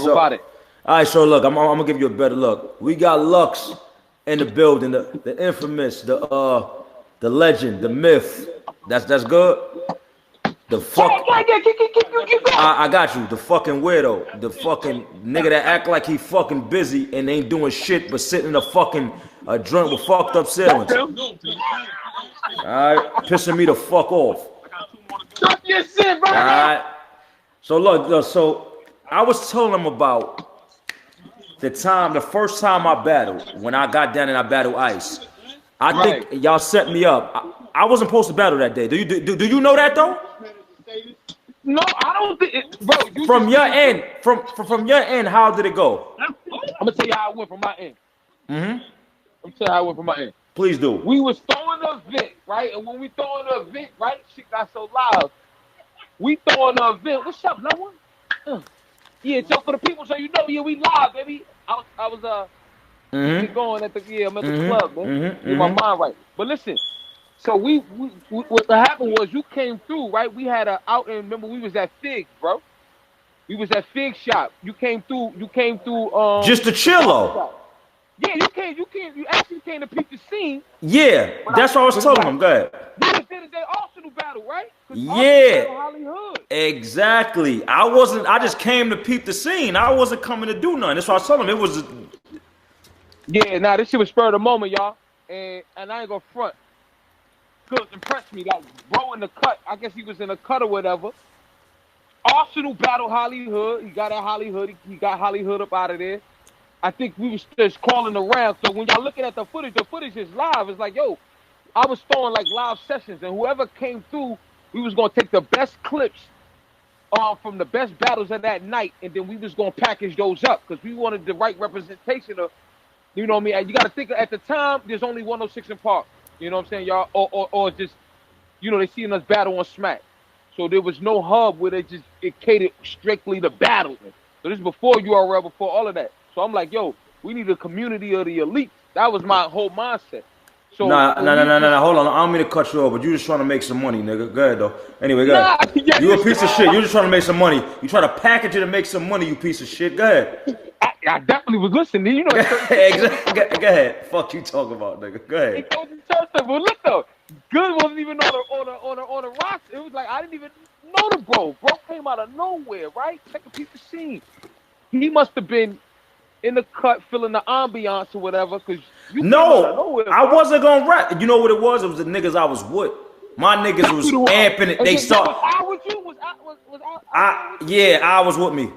Talk about it. All right, so look, I'm gonna give you a better look. We got Lux in the building, the infamous, the legend, the myth. That's good. The fuck. I got you. The fucking weirdo, the fucking nigga that act like he fucking busy and ain't doing shit but sitting in a fucking joint with fucked up ceilings. All right, pissing me the fuck off. Talk your shit, bro. All right. So look, so I was telling him about the first time I battled, when I got down and I battled Ice. I think y'all set me up. I wasn't supposed to battle that day. Do you know that though? No, I don't think it, bro. From your end, from your end, how did it go? I'm gonna tell you how it went from my end. Mm-hmm. I'm gonna tell you how it went from my end. Please do. We was throwing the event, right? And when we throwing the event, right, shit got so loud. We throwing the event. What's up, no one? Yeah, so for the people, so you know, yeah, we live, baby. I was going at the I'm at the club, man. Get my mind right. But listen, so we what happened was you came through, right? We had a out and remember we was at Fig, bro. We was at Fig shop. You came through. Just to chill though. Yeah, you actually came to peep the scene. Yeah, that's what I was telling him. Go ahead. You just did a day Arsenal battle, right? Yeah, exactly. I just came to peep the scene. I wasn't coming to do nothing. That's what I was telling him. It was. Yeah, nah, this shit was spur of the moment, y'all. And I ain't gonna front. Goodz impressed me. Like, bro in the cut. I guess he was in a cut or whatever. Arsenal battle Hollywood. He got that Hollywood. He got Hollywood up out of there. I think we was just calling around. So when y'all looking at the footage is live. It's like, yo, I was throwing like live sessions, and whoever came through, we was gonna take the best clips from the best battles of that night, and then we was gonna package those up because we wanted the right representation of, you know what I mean? And you gotta think at the time there's only 106 in Park. You know what I'm saying, y'all? Or just, you know, they seeing us battle on Smack. So there was no hub where it catered strictly to battling. So this is before URL, before all of that. So I'm like, yo, we need a community of the elite. That was my whole mindset. So nah. Hold on. I don't mean to cut you off, but you just trying to make some money, nigga. Go ahead, though. Anyway, go ahead. Yeah, you a piece of shit. You just trying to make some money. You try to package it and make some money, you piece of shit. Go ahead. I definitely was listening. You know. Exactly. Go ahead. Fuck you talking about, nigga. Go ahead. But look though, Goodz wasn't even on the rocks. It was like I didn't even know the bro. Bro came out of nowhere, right? Take a piece of scene. He must have been in the cut, feeling the ambiance or whatever. Cause nowhere, I wasn't gonna rap. You know what it was? It was the niggas I was with. My niggas was amping it. They start. Was I with you? Yeah, I was with me.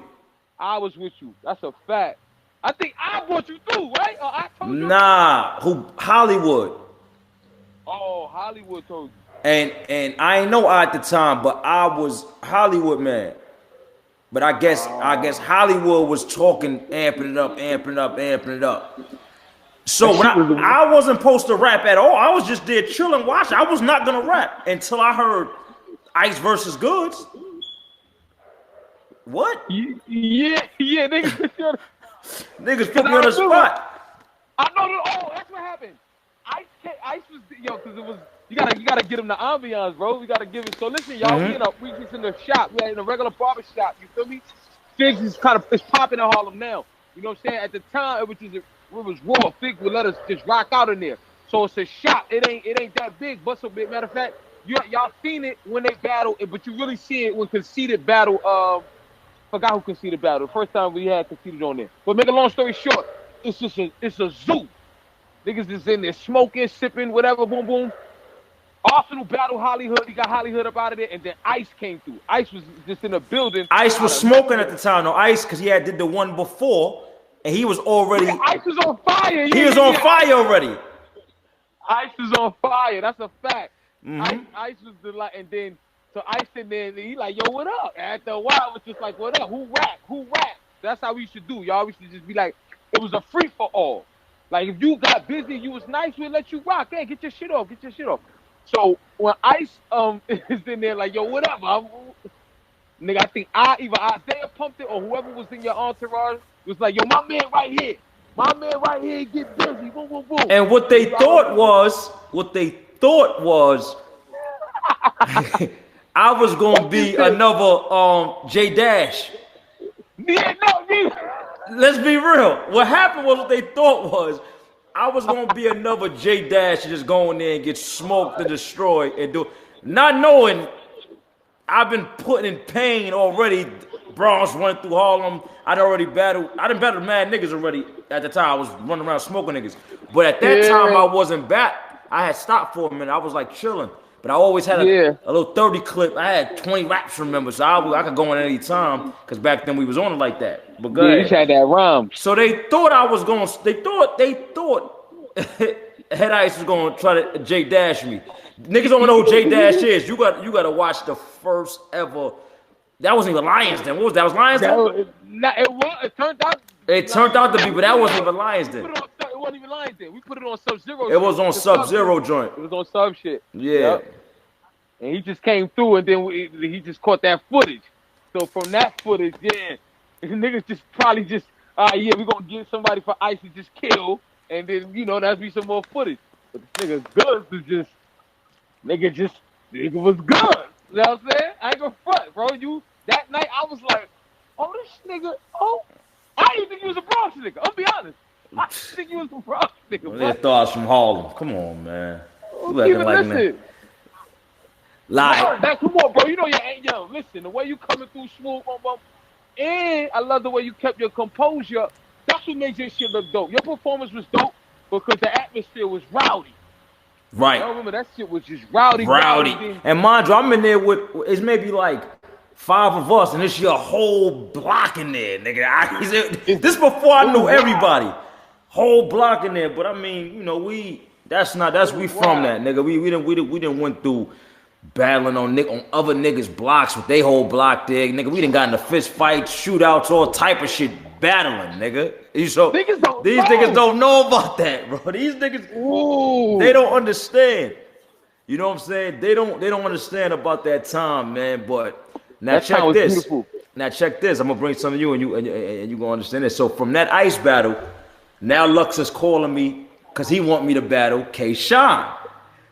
I was with you. That's a fact. I think I brought you through, right? Or I told you. Nah, Hollywood. Oh, Hollywood told you. And I ain't know at the time, but I was Hollywood man. But I guess Hollywood was talking, amping it up. So when I wasn't supposed to rap at all. I was just there chilling, watching. I was not gonna rap until I heard Ice versus Goodz. What? Yeah, niggas. Niggas put me on the spot. I know that. Oh, that's what happened. Ice was because it was you gotta get him the ambiance, bro. We gotta give it. So listen, y'all, we just in the shop. We in a regular barber shop. You feel me? Figs is it's popping in Harlem now. You know what I'm saying? At the time, it was raw. Figs would let us just rock out in there. So it's a shop. It ain't that big, but so big. Matter of fact, y'all seen it when they battle, but you really see it when Conceited battle. Forgot who Conceited battle. The first time we had Conceited on there. But make a long story short, it's a zoo. Niggas is in there smoking, sipping, whatever, boom, boom. Arsenal battle Hollywood. He got Hollywood up out of there, and then Ice came through. Ice was just in the building. Ice was smoking at the time, no Ice, because he did the one before, and he was already. Yeah, Ice was on fire. He was on fire already. Ice was on fire. That's a fact. Mm-hmm. Ice was the like, and then so Ice in there, and he like, yo, what up? And after a while, it was just like, what up? Who rap? That's how we used to do, y'all. We used to just be like, it was a free for all. Like, if you got busy, you was nice, we'd let you rock. Hey, get your shit off. So, when Ice is in there like, yo, what up, nigga, I think either Isaiah pumped it or whoever was in your entourage was like, yo, my man right here, get busy, boom, boom, boom. And what they thought was, I was going to be another J Dash. Yeah, no, dude. Let's be real. What happened was what they thought was I was gonna be another J Dash and just go in there and get smoked and destroyed and do, not knowing I've been put in pain already. Bronx running through Harlem. I done battled mad niggas already at the time. I was running around smoking niggas. But at that time, I wasn't back. I had stopped for a minute. I was like chilling. But I always had a little 30 clip. I had 20 raps, remember. So I could go in any time. Because back then we was on it like that. But go ahead. You had that rhyme. So they thought I was going to, they thought Head Ice was going to try to J Dash me. Niggas don't know who J Dash is. You got to watch the first ever. That wasn't even Lions then. What was that? Was Lions then? It turned out. It turned out to be, but that wasn't even Lions then. It wasn't even Lions then. We put it on Sub-Zero. It was on Sub-Zero joint. It was on Sub shit. Yeah. Yep. And he just came through, and then he just caught that footage. So from that footage, niggas just probably just, we're going to get somebody for Ice to just kill, and then, that'll be some more footage. But this nigga Goodz was just, nigga was good. You know what I'm saying? I ain't gonna front, bro. That night, I was like, oh, this nigga, I didn't think he was a Bronx nigga. I'll be honest. I didn't think he was a Bronx nigga. Well, they thought I was from Harlem. Come on, man. You acting like listen. Lie. Come on, bro. You know you ain't young. Listen, the way you coming through smooth, and I love the way you kept your composure. That's what made your shit look dope. Your performance was dope because the atmosphere was rowdy. Right. I remember that shit was just rowdy. And mind you, I'm in there with, it's maybe like 5 of us, and it's your whole block in there, nigga. This before I knew everybody. Whole block in there. But I mean, we from that, nigga. We didn't went through battling on other niggas' blocks with they whole block there, nigga. We done got into fist fights, shootouts, all type of shit, battling, nigga. So these niggas don't know about that, bro. These niggas, they don't understand. You know what I'm saying? They don't understand about that time, man. But now check this. Beautiful. Now check this. I'm gonna bring some of you, and you gonna understand this. So from that Ice battle, now Lux is calling me because he want me to battle K-Shine.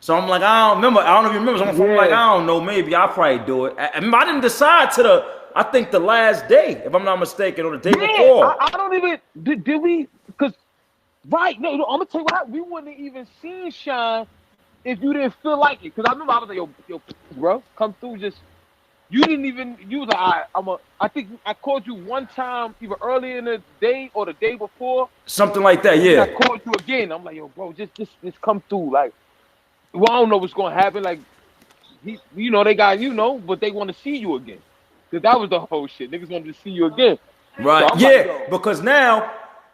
So I'm like, I don't know if you remember. So I'm like, I don't know, maybe I'll probably do it. I didn't decide I think the last day, if I'm not mistaken, or the day before. I don't even, did we, because, right, no, I'm going to tell you what, we wouldn't have even seen Shine if you didn't feel like it. Because I remember I was like, yo, bro, come through, you was like, I think I called you one time, either earlier in the day or the day before. Something like that, yeah. I called you again. I'm like, yo, bro, just come through. Like, well, I don't know what's going to happen. Like, they got, but they want to see you again. Because that was the whole shit. Niggas wanted to see you again. Right. So like, because now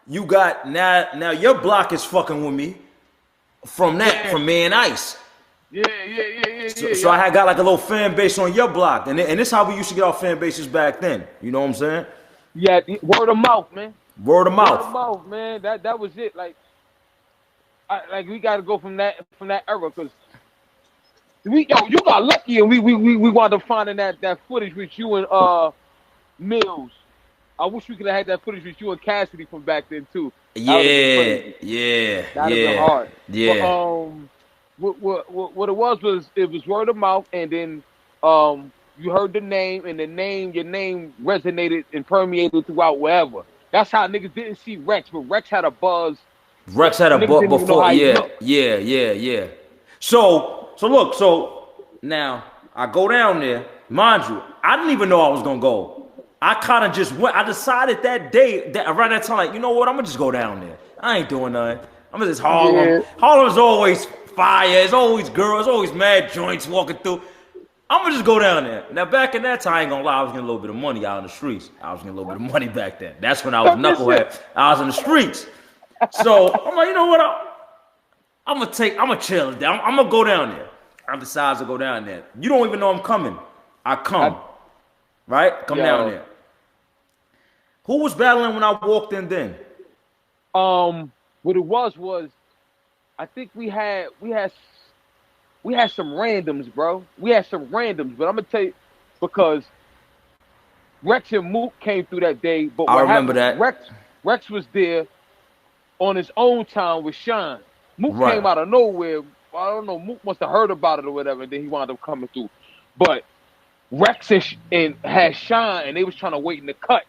you got, now your block is fucking with me from me and Ice. Yeah. So I had got like a little fan base on your block. And this is how we used to get our fan bases back then. You know what I'm saying? Yeah, word of mouth, man. Word of mouth. Word of mouth, man. That was it. Like we got to go from that era because you got lucky and we wound up finding that footage with you and Mills. I wish we could have had that footage with you and Cassidy from back then too. Yeah. That'd have been hard. Yeah. But, what it was word of mouth, and then you heard the name, and your name resonated and permeated throughout wherever. That's how niggas didn't see Rex, but Rex had a buzz. Rex had a buzz before, yeah. So look, now I go down there. Mind you, I didn't even know I was gonna go. I kind of just went. I decided that day, around that time, like, you know what? I'm gonna just go down there. I ain't doing nothing. I'm just Harlem. Yeah. Harlem's always fire. It's always girls. Always mad joints walking through. I'm gonna just go down there. Now, back in that time, I ain't gonna lie, I was getting a little bit of money out in the streets. I was getting a little bit of money back then. That's when I was knucklehead. I was in the streets. So I'm like, you know what? I'm gonna chill down. I'm gonna go down there. I decide to go down there. You don't even know I'm coming. I come. Right? Come down there. Who was battling when I walked in then? What it was I think we had some randoms, bro. We had some randoms, but I'm gonna tell you because Rex and Mook came through that day. But I remember that. Rex was there on his own time with Sean. Mook came out of nowhere. I don't know. Mook must have heard about it or whatever, and then he wound up coming through. But Rex and had Sean, and they was trying to wait in the cut.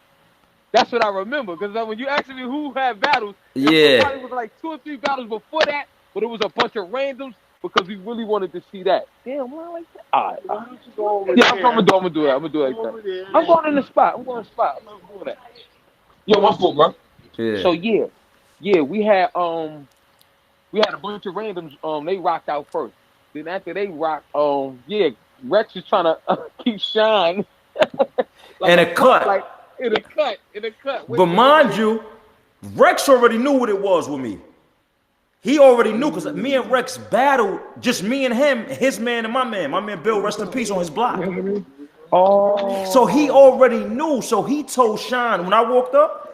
That's what I remember. Because when you asked me who had battles, it Yeah. probably was like 2 or 3 battles before that, but it was a bunch of randoms because we really wanted to see that. Damn, why I like that? All right. Why don't you go over Yeah, there? I'm gonna do that. I'm gonna do it Go like over that. there. I'm going in the spot. I'm going to the spot. I'm not doing that. Yo, my fault, bro. Yeah. So yeah, we had a bunch of randoms. They rocked out first. Then after they rocked, Rex was trying to keep shine. And a cut. Like in a cut. But mind you, Rex already knew what it was with me. He already knew because me and Rex battled, just me and him, his man and my man. My man Bill, rest in peace, on his block. Oh. So he already knew. So he told Sean, when I walked up,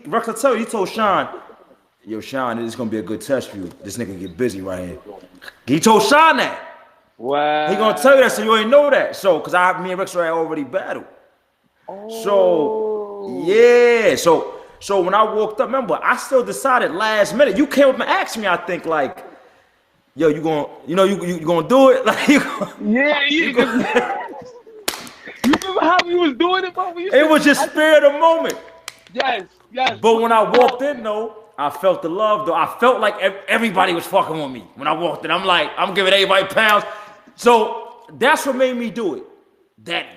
Rex, I tell you, he told Sean, yo, Sean, this is going to be a good test for you. This nigga get busy right here. He told Sean that. Wow. He going to tell you that so you ain't know that. So, because me and Rex already battled. So, yeah. So when I walked up, remember, I still decided last minute. You came up and asked me, I think, like, yo, you gonna do it? Like, you remember how we was doing it, bro? It was just spare the moment. Yes. But when I walked in, though, I felt the love, though. I felt like everybody was fucking with me. When I walked in, I'm like, I'm giving everybody pounds. So that's what made me do it.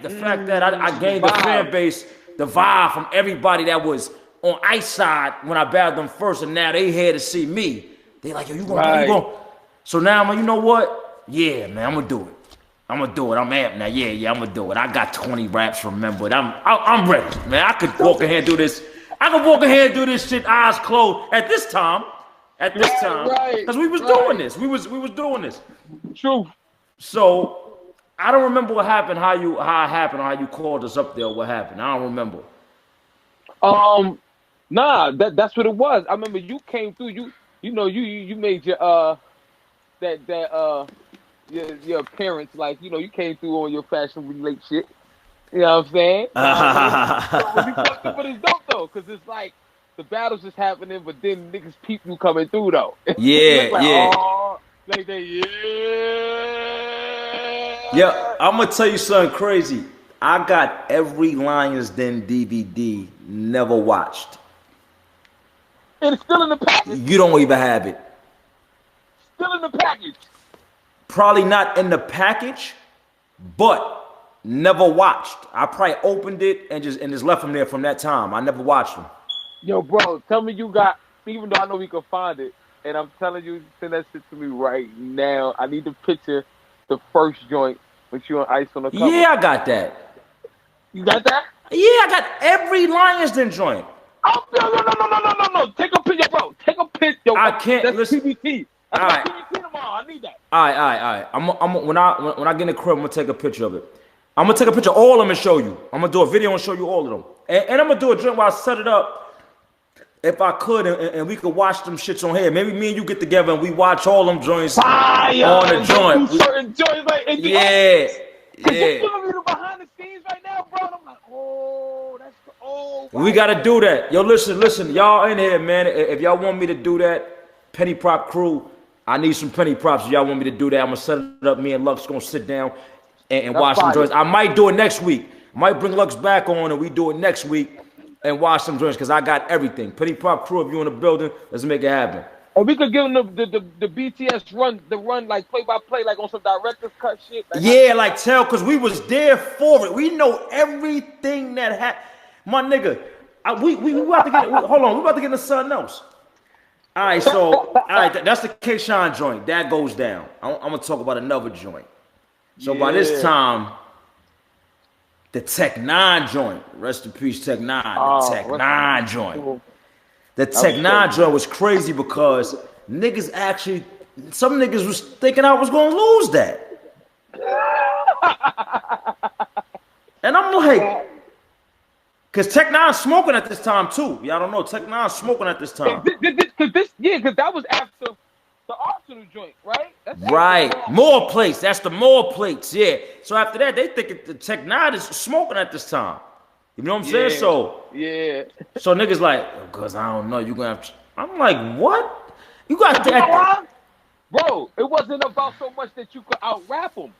The fact that I gained the fan base, the vibe from everybody that was on Ice side when I battled them first, and now they here to see me. They like, yo, you gonna. So now I'm like, you know what? Yeah, man, I'm gonna do it. I'm amped now. Yeah, I'm gonna do it. I got 20 raps remembered. I'm ready, man. I could walk in here and do this. I could walk in here and do this shit eyes closed at this time. Because we was doing this. We was doing this. True. So I don't remember what happened, how it happened, or how you called us up there, or what happened. I don't remember. Nah, that's what it was. I remember you came through. You made your your appearance, like, you came through on your Fashion Week late shit. You know what I'm saying? But it's dope though, because it's like the battles is happening, but then niggas people coming through though. Yeah, like, yeah. Oh, like they, Yeah, I'm gonna tell you something crazy. I got every Lions Den DVD, never watched. And it's still in the package. You don't even have it. Still in the package. Probably not in the package, but never watched. I probably opened it and just left them there from that time. I never watched them. Yo, bro, tell me you got, even though I know we can find it, and I'm telling you, send that shit to me right now. I need to picture the first joint with you on Ice on the cover. Yeah, I got that. You got that? Yeah, I got every Lions Den joint. Oh, no. Take a picture, bro. Take a picture. Yo, I can't that's listen. TBT. That's All right. TBT tomorrow. I need that. All right. When I get in the crib, I'm gonna take a picture of it. I'm gonna take a picture of all of them and show you. I'm gonna do a video and show you all of them. And I'm gonna do a joint where I set it up, if I could, and we could watch them shits on here. Maybe me and you get together and we watch all them joints on the joint. Certain joints, like, Yeah. You're giving me the behind the scenes right now, bro. And I'm like, we gotta do that. Yo, listen, y'all in here, man. If y'all want me to do that, Penny Prop crew, I need some penny props. If y'all want me to do that, I'm gonna set it up. Me and Lux gonna sit down and watch some joints. I might do it next week. I might bring Lux back on and we do it next week and watch some joints because I got everything. Penny Prop crew, if you in the building, let's make it happen. And we could give them the BTS run like play by play, like on some director's cut shit. Like, because we was there for it. We know everything that happened. My nigga, we about to get. Hold on, we about to get into something else. All right, that's the K-Shine joint. That goes down. I'm gonna talk about another joint. So by this time, the Tech 9 joint. Rest in peace, Tech 9. The Tech 9 joint. The Tech 9 joint was crazy because some niggas was thinking I was gonna lose that. And I'm like, because Tech 9 smoking at this time too. Y'all don't know, Tech 9 smoking at this time. Because that was after the Arsenal joint, right? Right. More plates. That's the more plates, yeah. So after that, they think the Tech 9 is smoking at this time. You know what I'm saying? So So niggas like, because I don't know, you gonna have to. I'm like, what? You got that? Bro, it wasn't about so much that you could out rap them.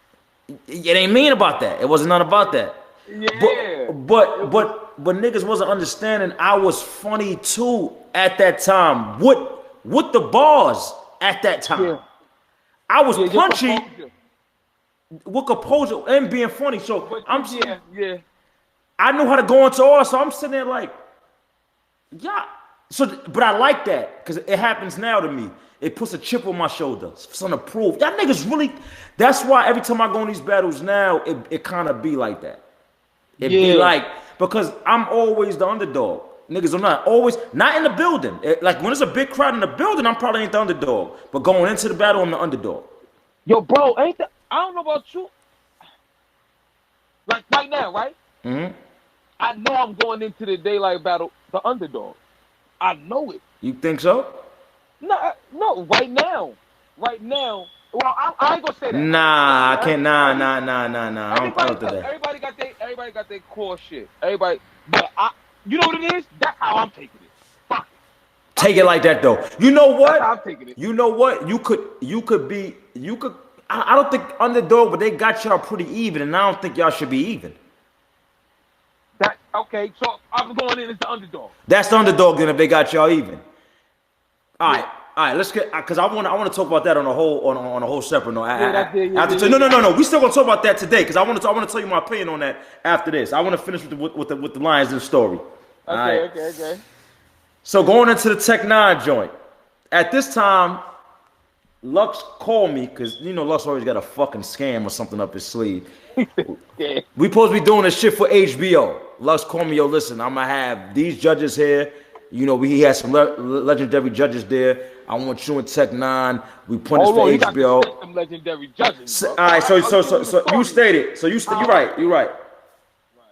It ain't mean about that. It wasn't none about that. Yeah. But but niggas wasn't understanding I was funny too at that time. With the bars at that time. Yeah. I was Yeah, punchy with composure and being funny. So But I'm yeah. I knew how to go into all, so I'm sitting there like, yeah. So, but I like that because it happens now to me. It puts a chip on my shoulder. Something to prove. Y'all niggas really. That's why every time I go in these battles now, it kind of be like that. It be like, because I'm always the underdog. Niggas are not always, not in the building. Like when there's a big crowd in the building, I'm probably ain't the underdog. But going into the battle, I'm the underdog. Yo, bro, I don't know about you. Like right now, right? Mm-hmm. I know I'm going into the daylight battle the underdog. I know it. You think so? No, right now. Well, I ain't gonna say that. Nah, I can't. Nah. I don't do that. Everybody got their core shit. Everybody, but you know what it is? That's how I'm taking it. Fuck it. Take it like that though. You know what? That's how I'm taking it. You know what? You could. I don't think underdog, but they got y'all pretty even, and I don't think y'all should be even. Okay, so I'm going in as the underdog. That's the underdog then if they got y'all even. All right. Let's get because I want to talk about that on a whole separate note. No. We still gonna talk about that today because I want to tell you my opinion on that after this. I want to finish with the Lions in the story. Okay. So going into the Tech 9 joint, at this time, Lux called me because you know Lux always got a fucking scam or something up his sleeve. Yeah. We supposed to be doing this shit for HBO. Lux called me, yo, listen, I'm gonna have these judges here. You know, he had some legendary judges there. I want you and Tech 9. We put this for HBO. Got some legendary judges. Bro. All right, so you stated. So you're right. You're right. Right.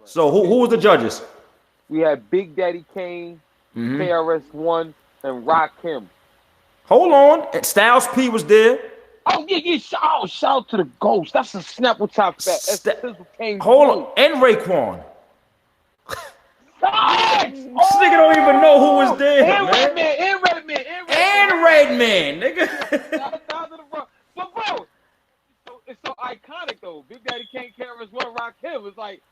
So who was the judges? We had Big Daddy Kane, KRS-One, and Rakim. Hold on. Styles P was there. Oh, yeah. Shout out to the Ghost. That's a Snapple Top Fat. Hold on. And Raekwon. This nigga don't even know who was there, and man. Redman, nigga. But bro, it's so iconic though. Big Daddy Kane, KRS-One, Rakim. It's like,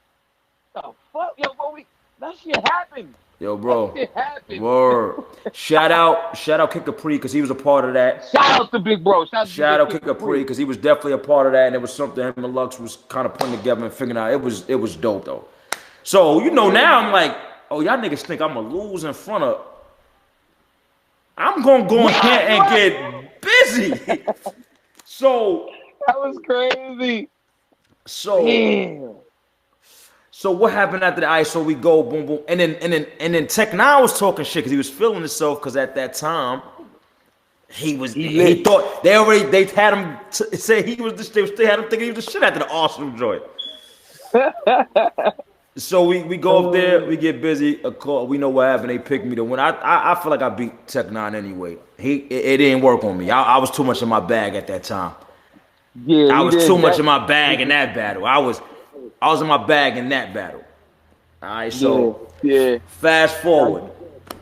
the fuck, yo, bro, that shit happened. Yo, bro. That shit happened. Word. Shout out Kid Capri because he was a part of that. Shout out to Big Bro. Shout out Kid Capri because he was definitely a part of that, and it was something him and Lux was kind of putting together and figuring out. It was dope though. So you know now I'm like, oh y'all niggas think I'm gonna lose in front of. I'm gonna go in here and get busy. So that was crazy. So. Damn. So what happened after that? So we go boom boom, and then Tech 9 was talking shit because he was feeling himself because at that time he thought they had him say he was they had him thinking he was the shit after the Arsenal joint. So we go up there, we get busy. A call, we know what happened. They picked me to win. I feel like I beat Tech 9 anyway. It didn't work on me. I was too much in my bag at that time. Yeah, I was too much in my bag in that battle. I was in my bag in that battle. All right, so fast forward.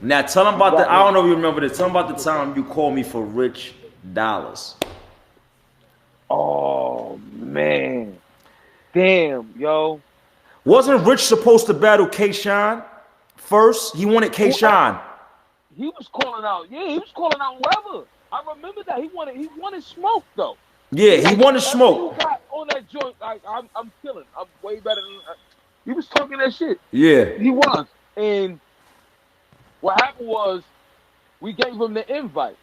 Now tell them about I don't know if you remember this. Tell them about the time you called me for Rich Dollars. Oh man, damn, yo. Wasn't Rich supposed to battle K-Shine first? He wanted K-Shine. He was calling out. Yeah, he was calling out whoever. I remember that. He wanted smoke though. Yeah, he wanted smoke. Got on that joint, I'm killing. I'm way better than. He was talking that shit. Yeah, he was. And what happened was, we gave him the invite.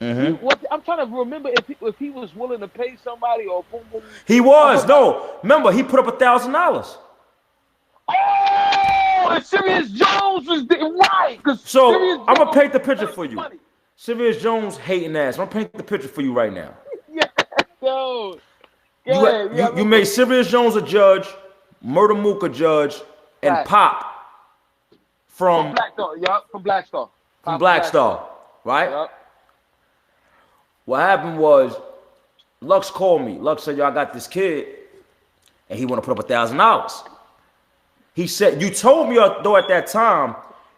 Mm-hmm. I'm trying to remember if he was willing to pay somebody or boom boom. He was. No, remember he put up $1,000. Oh, and Sirius Jones was right. So I'm gonna paint the picture for you. Sirius Jones hating ass. I'm gonna paint the picture for you right now. Yo. You made Sirius Jones a judge, Murder Mook a judge, and Pop from Black Star. Yup, from Black Star. From Black Star, right? Yep. What happened was, Lux called me. Lux said, "Yo, I got this kid, and he want to put up $1,000." He said, "You told me though at that time,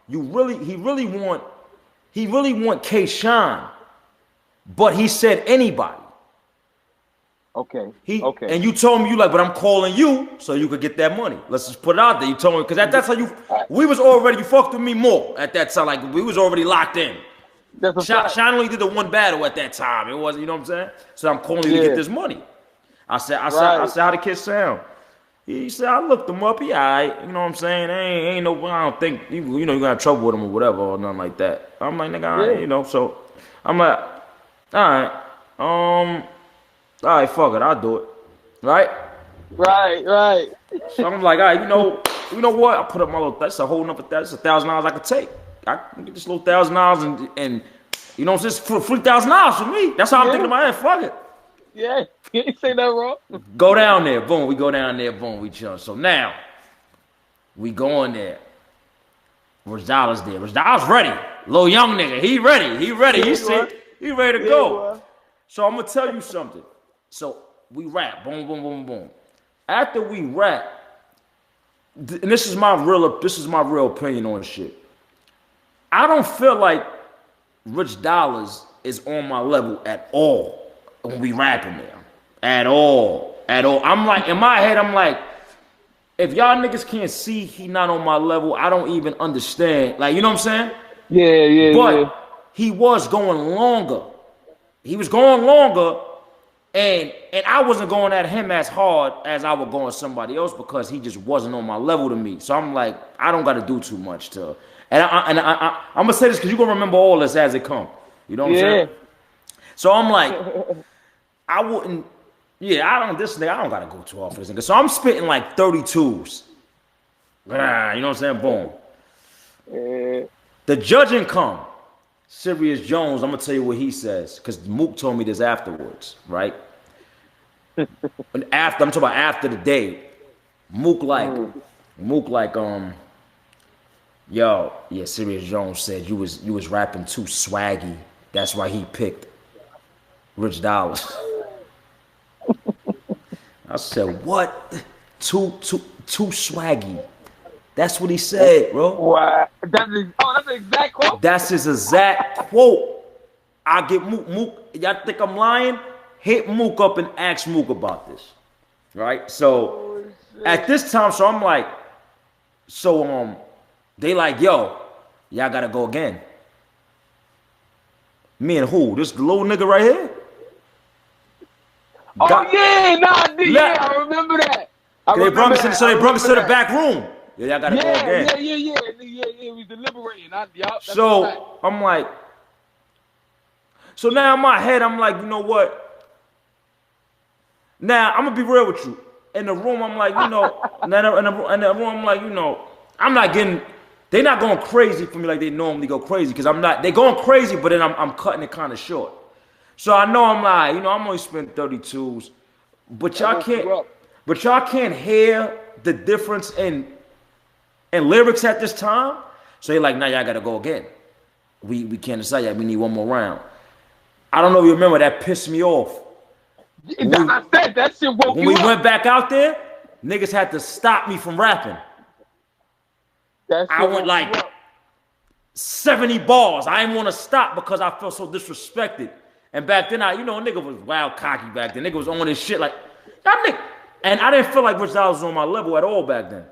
he really want K-Shine, but he said anybody." Okay. And you told me, you like, but I'm calling you so you could get that money. Let's just put it out there. You told me, because that's how we was already, you fucked with me more at that time. Like, we was already locked in. That's a fact. Sean only did the one battle at that time. It wasn't, you know what I'm saying? So I'm calling you to get this money. I said, how the kid sound? He said, I looked him up. He all right. You know what I'm saying? Ain't no, I don't think, you know, you're going to have trouble with him or whatever or nothing like that. I'm like, nigga, all right, you know. So I'm like, all right, fuck it. I'll do it. Right? Right. So I'm like, all right, you know what? I put up my little, that's a whole nother, that's $1,000 I could take. I can get this little $1,000 and you know, it's just for $3,000 for me. That's how I'm thinking in my head. Fuck it. Yeah, you ain't say that wrong. Go down there, boom. We go down there, boom. We chill. So now we go in there. Rajala's there. Rajala's ready. Little young nigga. He ready. He ready to go. So I'm gonna tell you something. So we rap. Boom, boom, boom, boom. After we rap, and this is my real opinion on shit. I don't feel like Rich Dollars is on my level at all when we rapping there. At all. I'm like, in my head, I'm like, if y'all niggas can't see he not on my level, I don't even understand. Like, you know what I'm saying? Yeah. But he was going longer. He was going longer, and I wasn't going at him as hard as I would go at somebody else because he just wasn't on my level to me. So I'm like, I don't got to do too much to. And I'm gonna say this because you're gonna remember all this as it come. You know what I'm saying? So I'm like, I wouldn't. Yeah, I don't gotta go too hard for this nigga. So I'm spitting like 32s. You know what I'm saying? Boom. The judging come. Sirius Jones, I'm gonna tell you what he says because Mook told me this afterwards, right? I'm talking about after the day. Mook like yo, yeah, Sirius Jones said you was rapping too swaggy. That's why he picked Rich Dollars. I said, what? Too swaggy. That's what he said, bro. Wow. That's the exact quote? That's his exact quote. I get Mook. Y'all think I'm lying? Hit Mook up and ask Mook about this. Right? So at this time, so I'm like, they like, yo, y'all gotta go again. Me and who? This little nigga right here? I remember that. They brought us to the back room. Yeah, y'all gotta go again. Yeah, we deliberating. So I'm like, so now in my head, I'm like, you know what? Now I'm gonna be real with you. In the room, I'm like, you know, in the room, I'm like, you know, I'm not getting. They're not going crazy for me like they normally go crazy because I'm not. They're going crazy, but then I'm cutting it kind of short. So I know I'm like, you know, I'm only spending 32s, but y'all can't hear the difference in lyrics at this time. So you're like, nah, y'all gotta go again. We can't decide yet. We need one more round. I don't know if you remember that pissed me off. That shit woke you up. When we went back out there, niggas had to stop me from rapping. I went like 70 bars. I didn't want to stop because I felt so disrespected. And back then, a nigga was wild cocky back then. Nigga was on this shit like, that nigga. And I didn't feel like Rich Dollars was on my level at all back then.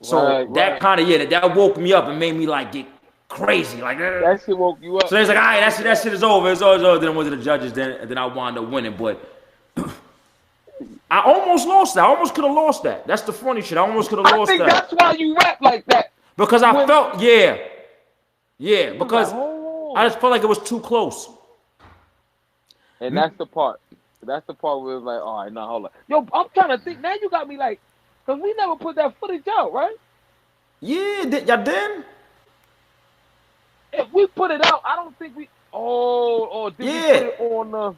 So that woke me up and made me like get crazy. Like that shit woke you up. So they was like, all right, that shit is over. It's over. Then I went to the judges. Then I wound up winning. But I almost lost that. I almost could have lost that. That's the funny shit. I almost could have lost that. I think that's why you rap like that. Because I felt, because I just felt like it was too close. And that's the part. That's the part where it's like, all right, now hold on. Yo, I'm trying to think. Now you got me like, because we never put that footage out, right? Yeah, y'all didn't? If we put it out, I don't think we. Did we put it on the?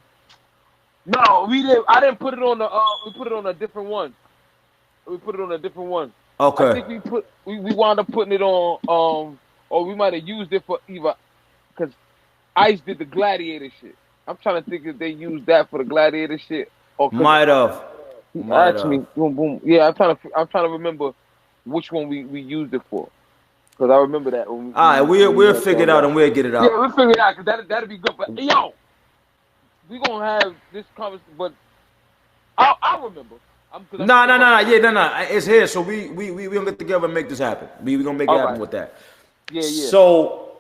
No, we didn't. I didn't put it on the. We put it on a different one. Okay. I think we wound up putting it on. Or we might have used it for either, because Ice did the Gladiator shit. I'm trying to think if they used that for the Gladiator shit. Or might have. Actually, boom, boom. Yeah, I'm trying to remember which one we used it for. Because I remember that. All right, we'll figure it out and we'll get it out. Yeah, we'll figure it out because that'd be good. But yo, we gonna have this conversation. But I remember. Nah. Yeah, nah. It's here. So we gonna get together and make this happen. We gonna make it happen with that. Yeah. So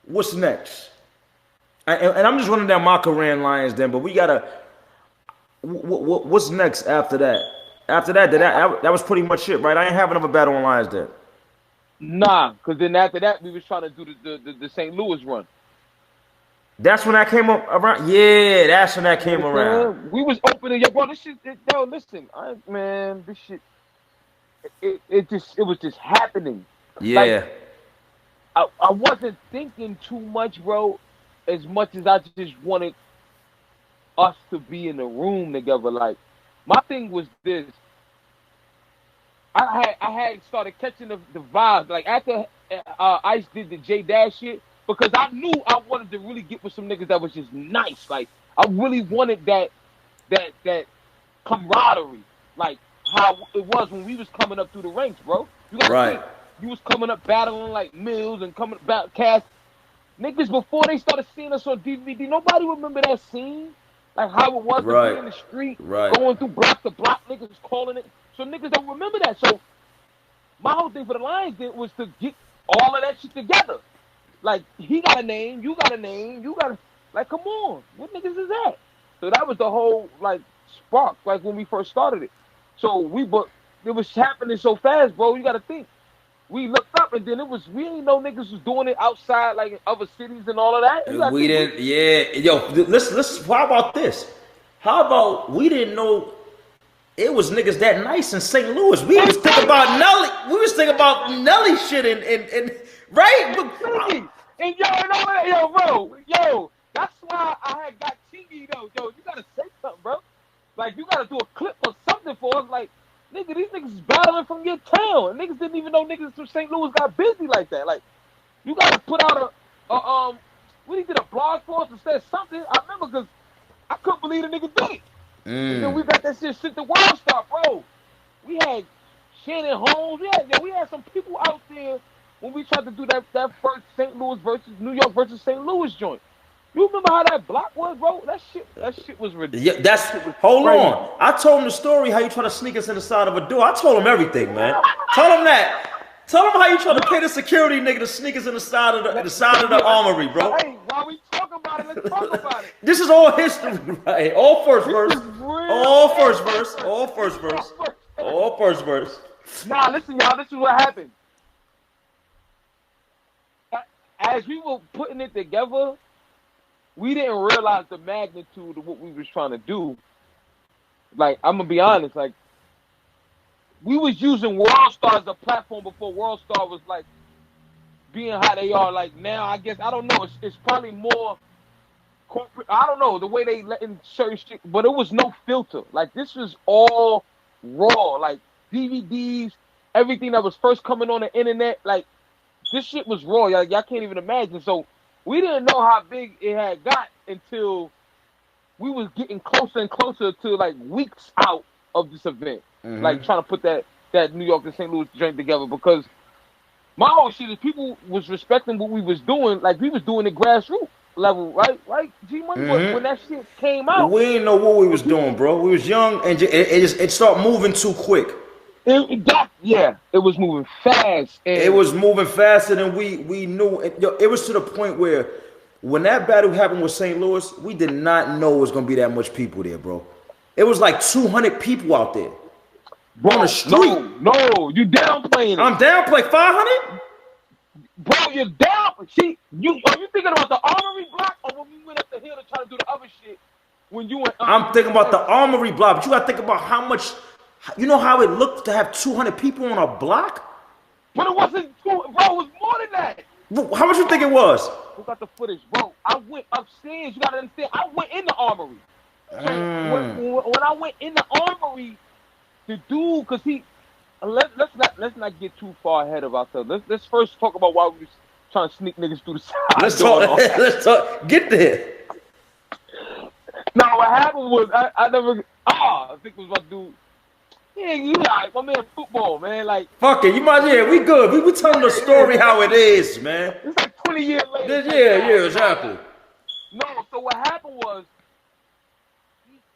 what's next? And I'm just running down my career in Lions then, but we gotta. What's next after that? After that, that was pretty much it, right? I ain't have another battle on Lions then. Nah, because then after that, we was trying to do the St. Louis run. That's when that came up around. Yeah, that's when that came around. We was opening, yo, bro. This shit, yo, listen, man, this shit, it was just happening. Yeah. Like, I wasn't thinking too much, bro, as much as I just wanted us to be in the room together. Like, my thing was this. I had started catching the vibes. Like, after Ice did the J Dash shit, because I knew I wanted to really get with some niggas that was just nice. Like, I really wanted that camaraderie. Like, how it was when we was coming up through the ranks, bro. You gotta think, you was coming up battling like Mills and coming back Cass. Niggas, before they started seeing us on DVD, nobody remember that scene. Like how it was to be in the street, going through block to block, niggas calling it. So niggas don't remember that. So my whole thing for the Lions did was to get all of that shit together. Like, he got a name, you got a name, you got a... Like, come on. What niggas is that? So that was the whole, like, spark, like, when we first started it. So it was happening so fast, bro. You got to think. We looked up, and then we didn't know niggas was doing it outside, like, in other cities and all of that. We didn't, Yo, listen, how about this? How about we didn't know it was niggas that nice in St. Louis? We was thinking about Nelly. We was thinking about Nelly shit and right? And yo, bro, that's why I had got Chingy, though. Yo, you gotta say something, bro. Like, you gotta do a clip or something for us. Like, nigga, these niggas is battling from your town. And niggas didn't even know niggas from St. Louis got busy like that. Like, you gotta put out we did a blog for us and said something. I remember because I couldn't believe the nigga did it. And then we got that shit the World Star, bro. We had Shannon Holmes. We had some people out there when we tried to do that first St. Louis versus New York versus St. Louis joint. You remember how that block was, bro? That shit was ridiculous. Yeah, hold on. I told him the story how you try to sneak us in the side of a door. I told him everything, man. Tell him that. Tell him how you try to pay the security nigga to sneak us in the side of the armory, bro. Hey, while we talk about it, let's talk about it. This is all history, right? All first verse. All first verse. All first verse. All first verse. Nah, listen, y'all. This is what happened. As we were putting it together, we didn't realize the magnitude of what we was trying to do. Like, I'm gonna be honest, like, we was using World Star as a platform before World Star was like being how they are like now. I guess I don't know. It's probably more corporate. I don't know the way they letting certain shit, but it was no filter. Like, this was all raw, like DVDs, everything that was first coming on the internet. Like, this shit was raw. Y'all can't even imagine. So we didn't know how big it had got until we was getting closer and closer to like weeks out of this event. Like, trying to put that New York and St. Louis joint together, because my whole shit is people was respecting what we was doing. Like, we was doing it grassroots level, right? G Money, when that shit came out, we didn't know what we was doing, bro. We was young, and it started moving too quick. It was moving fast. And it was moving faster than we knew. It was to the point where when that battle happened with St. Louis, we did not know it was gonna be that much people there, bro. It was like 200 people out there. Bro, on the street. No, you downplaying it. I'm downplaying 500? Bro, you're down. See, are you thinking about the Armory block, or when we went up the hill to try to do the other shit? When you went, I'm thinking about the Armory block, but you gotta think about how much. You know how it looked to have 200 people on a block? But it wasn't, bro. It was more than that. How much you think it was? Who got the footage, bro? I went upstairs. You gotta understand. I went in the Armory. So when I went in the Armory, the dude, cause let's not get too far ahead of ourselves. Let's first talk about why we was trying to sneak niggas through the side. Let's talk. Get there. No, what happened was I think it was my dude. Yeah, you like my man football, man. Like, fuck it, we good. We telling the story how it is, man. It's like 20 years later. Yeah, exactly. No, so what happened was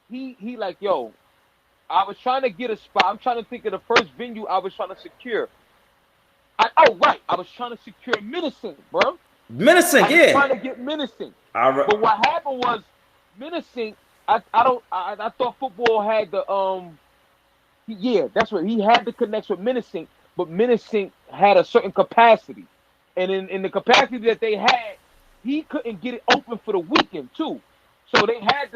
he like, yo, I was trying to get a spot. I'm trying to think of the first venue I was trying to secure. I was trying to secure Menacing, bro. Menacing, I was yeah. trying to get Menacing. But what happened was Menacing. I thought football had the yeah, that's what he had the connection with Menacing, but Menacing had a certain capacity, and in the capacity that they had, he couldn't get it open for the weekend too. So they had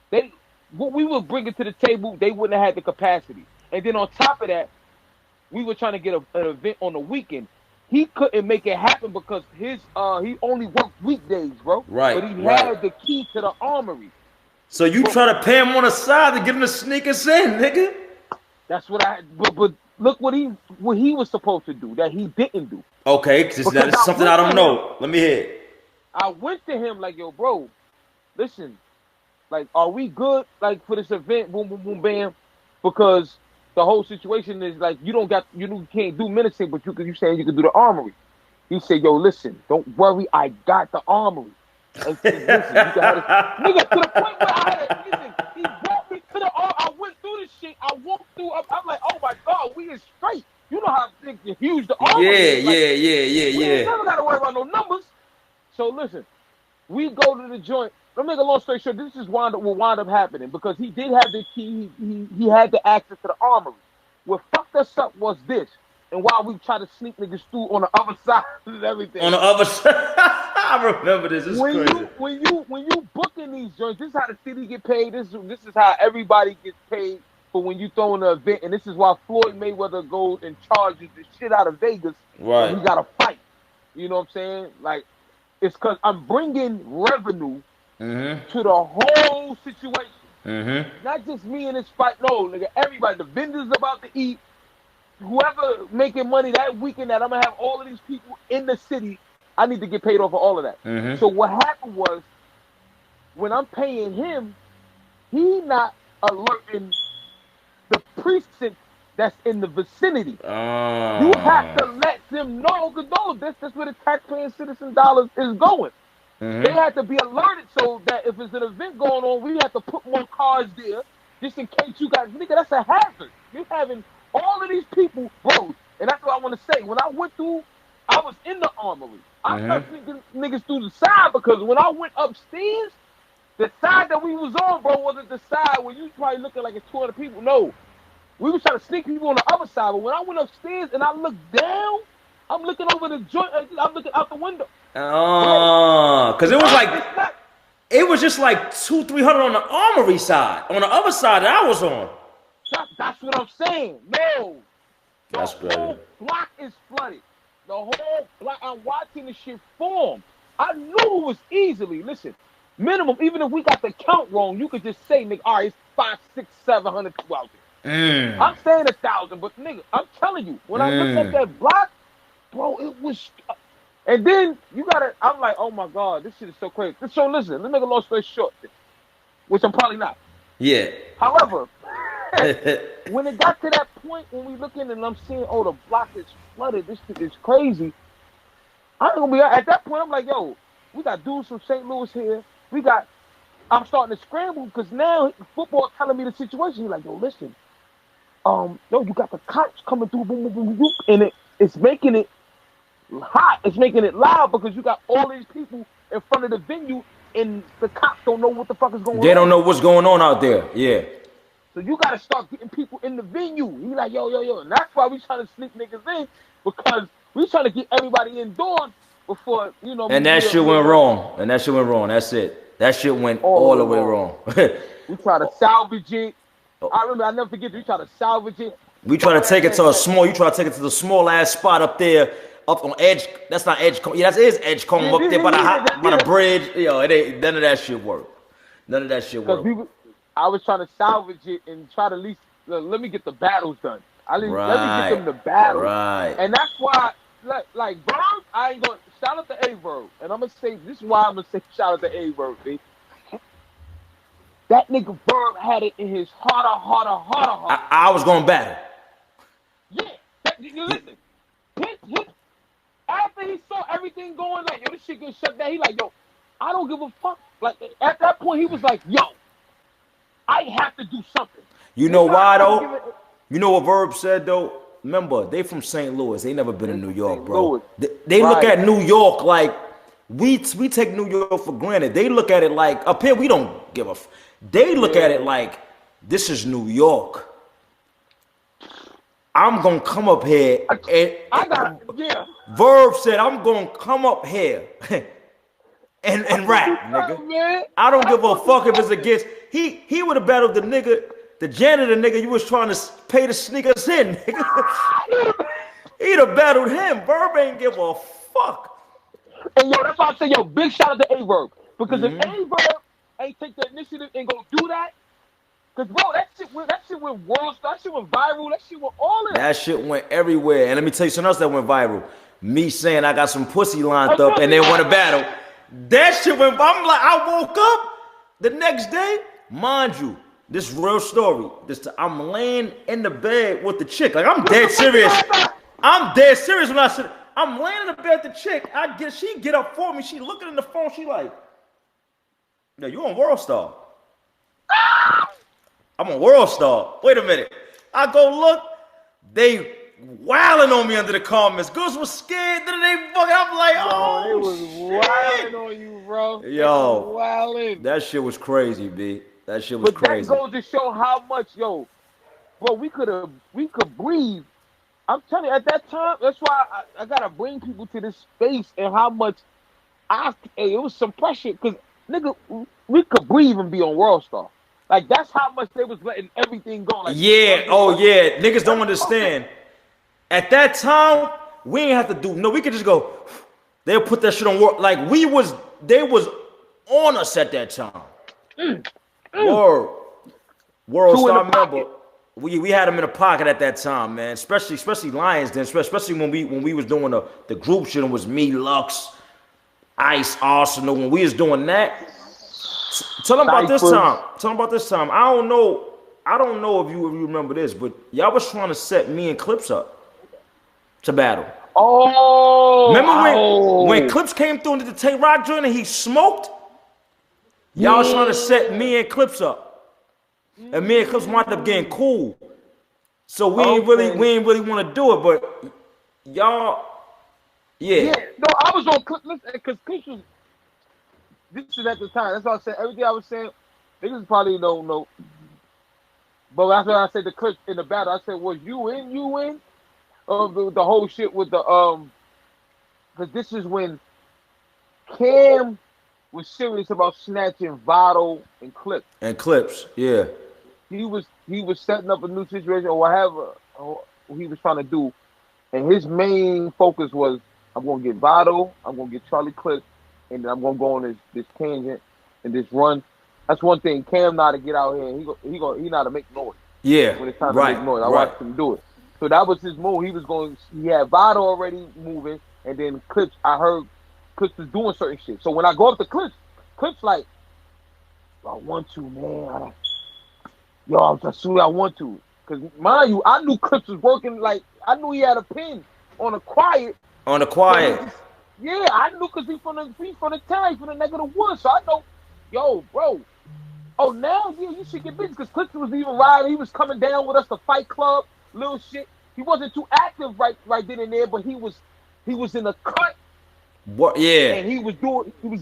they what we were bringing to the table, they wouldn't have had the capacity. And then on top of that, we were trying to get an event on the weekend. He couldn't make it happen because his he only worked weekdays, bro. Right, But he right. had the key to the armory. So you try to pay him on the side to get him to sneak us in, nigga? That's what but look what he was supposed to do that he didn't do. Okay, because that is something I don't know. Let me hear it. I went to him like, yo, bro, listen, like, are we good, like, for this event? Boom, boom, boom, bam. Because the whole situation is like you can't do Menacing, but you saying you can do the armory. He said, yo, listen, don't worry, I got the armory. And said, listen, you can have this. Nigga, to the point where I had listen, he brought me to the armory. I went through this shit. I walked through. I'm like, oh my God, we is straight. You know how big and huge the armory is. Like, we ain't never got to worry about no numbers. So listen, we go to the joint. Let me make a long story short. This is what wound up happening because he did have the key. He had the access to the armory. What fucked us up was this. And while we try to sneak niggas through on the other side and everything. On the other side, I remember this. It's crazy. When you booking these joints, this is how the city get paid. This is how everybody gets paid for when you throw in an event. And this is why Floyd Mayweather goes and charges the shit out of Vegas. Right. He got to fight. You know what I'm saying? Like, it's because I'm bringing revenue to the whole situation. Not just me in this fight. No, nigga, everybody. The vendors about to eat. Whoever making money that weekend that I'm going to have all of these people in the city, I need to get paid off for all of that. So what happened was, when I'm paying him, he not alerting the precinct that's in the vicinity. You have to let them know, because all of that's where the taxpaying citizen dollars is going. They have to be alerted so that if there's an event going on, we have to put more cars there just in case you guys, nigga, that's a hazard. You're having all of these people, bro, and that's what I want to say. When I went through, I was in the armory. I started sneaking niggas through the side because when I went upstairs, the side that we was on, bro, wasn't the side where you probably looking like it's 200 people. No. We was trying to sneak people on the other side, but when I went upstairs and I looked down, I'm looking over the joint, I'm looking out the window. Because it was just like 200-300 on the armory side. On the other side that I was on. That's what I'm saying. No. The whole block is flooded. The whole block, I'm watching the shit form. I knew it was easily, listen, minimum, even if we got the count wrong, you could just say, nigga, all right, it's 500, 600, 700 people out there. I'm saying 1,000, but nigga, I'm telling you, when I looked at that block, bro, it was, and then I'm like, oh my God, this shit is so crazy. So listen, let me make a long story short, which I'm probably not. Yeah. However, when it got to that point, when we looking and I'm seeing, oh, the block is flooded, this shit is crazy. I'm gonna be at that point. I'm like, yo, we got dudes from St. Louis here. I'm starting to scramble because now football telling me the situation. He's like, yo, listen, you got the cops coming through, boom, boom, boom, boom, and it's making it hot. It's making it loud because you got all these people in front of the venue, and the cops don't know what the fuck is going on. They don't know what's going on out there. Yeah. So you got to start getting people in the venue. He like, yo. And that's why we trying to sneak niggas in, because we trying to get everybody indoors before, you know. And that shit went wrong. That's it. That shit went all the way wrong. We try to salvage it. I remember, I never forget, we try to salvage it. We try to take it to you try to take it to the small ass spot up there, up on Edge. That's not Edgecombe. Yeah, that is Edgecombe up there by the bridge. Yo, it ain't, none of that shit worked. I was trying to salvage it and try to at least, let me get the battles done. Let me get them the battles. Right. And that's why, like Verb, I ain't going to, shout out to A-Verb. And I'm going to say, this is why I'm going to say shout out to A-Verb, B. That nigga Verb had it in his heart. I was going to battle. Yeah. Listen. After he saw everything going, like, yo, this shit getting shut down, he like, yo, I don't give a fuck. Like, at that point, he was like, yo, I have to do something. You know why though? You know what Verb said though? Remember, they from St. Louis. They never been in New York, bro. They look at New York like we take New York for granted. They look at it like up here we don't give a. They look at it like this is New York. I'm gonna come up here and Verb said I'm gonna come up here and rap, nigga. I don't give a fuck if it's against. He would have battled the nigga. The janitor nigga you was trying to pay to sneak us in, nigga. He'd have battled him. Verb ain't give a fuck. And yo, that's why I say, yo, big shout out to A-Verb. Because if A-Verb ain't take the initiative and go do that, because bro, that shit went world star, that shit went viral, that shit went all in. That shit went everywhere. And let me tell you something else that went viral. Me saying I got some pussy lined up and they want to battle. That shit went, I'm like, I woke up the next day, mind you. This real story. I'm laying in the bed with the chick. Like I'm dead serious. I'm dead serious when I said I'm laying in the bed with the chick. She get up for me. She looking in the phone. She like, yo, you on World Star? I'm on World Star. Wait a minute. I go look. They wilding on me under the comments. Goodz was scared. Then they fucking. I'm like, oh, they was wilding on you, bro. Yo, that shit was crazy, B. That shit was crazy. That goes to show how much, yo, bro, we could breathe. I'm telling you, at that time, that's why I gotta bring people to this space and how much it was some pressure because nigga, we could breathe and be on World Star. Like that's how much they was letting everything go. Like, niggas don't understand. At that time, we ain't have to do we could just go. They'll put that shit on work. Like they was on us at that time. World Star member. We had them in the pocket at that time, man. Especially Lions then. Especially when we was doing the group shit. It was me, Lux, Ice, Arsenal. When we was doing that. Tell them about this time. Tell them about this time. I don't know if you remember this, but y'all was trying to set me and Clips up to battle. Oh, remember when Clips came through into the Tay Rock joint and he smoked? Y'all was trying to set me and Clips up. And me and Clips wound up getting cool. So we ain't really want to do it, but y'all, no, I was on Clips because Clips was. This is at the time. That's why I said everything I was saying. Niggas probably don't know. But that's why I said the Clips in the battle. I said, was you in? The whole shit with the because this is when Cam was serious about snatching Votto and Clips. And Clips, yeah. He was setting up a new situation or whatever he was trying to do, and his main focus was I'm gonna get Votto, I'm gonna get Charlie Clips, and then I'm gonna go on this tangent and this run. That's one thing. Cam know how to get out here. And he know how to make noise. Yeah, when it's time to make noise, I watched him do it. So that was his move. He had Votto already moving, and then Clips. I heard Clips was doing certain shit. So when I go up to Clips like, I want to, man. I'm just soon I want to. Because mind you, I knew Clips was working like I knew he had a pin on the quiet. On the quiet. Yeah, I knew because he's from the town, he's from the neck of the woods. So I know, yo, bro. Oh, now, yeah, you should get busy because Clips was even riding. He was coming down with us to Fight Club, little shit. He wasn't too active right then and there, but he was in the cut. What? Yeah. And he was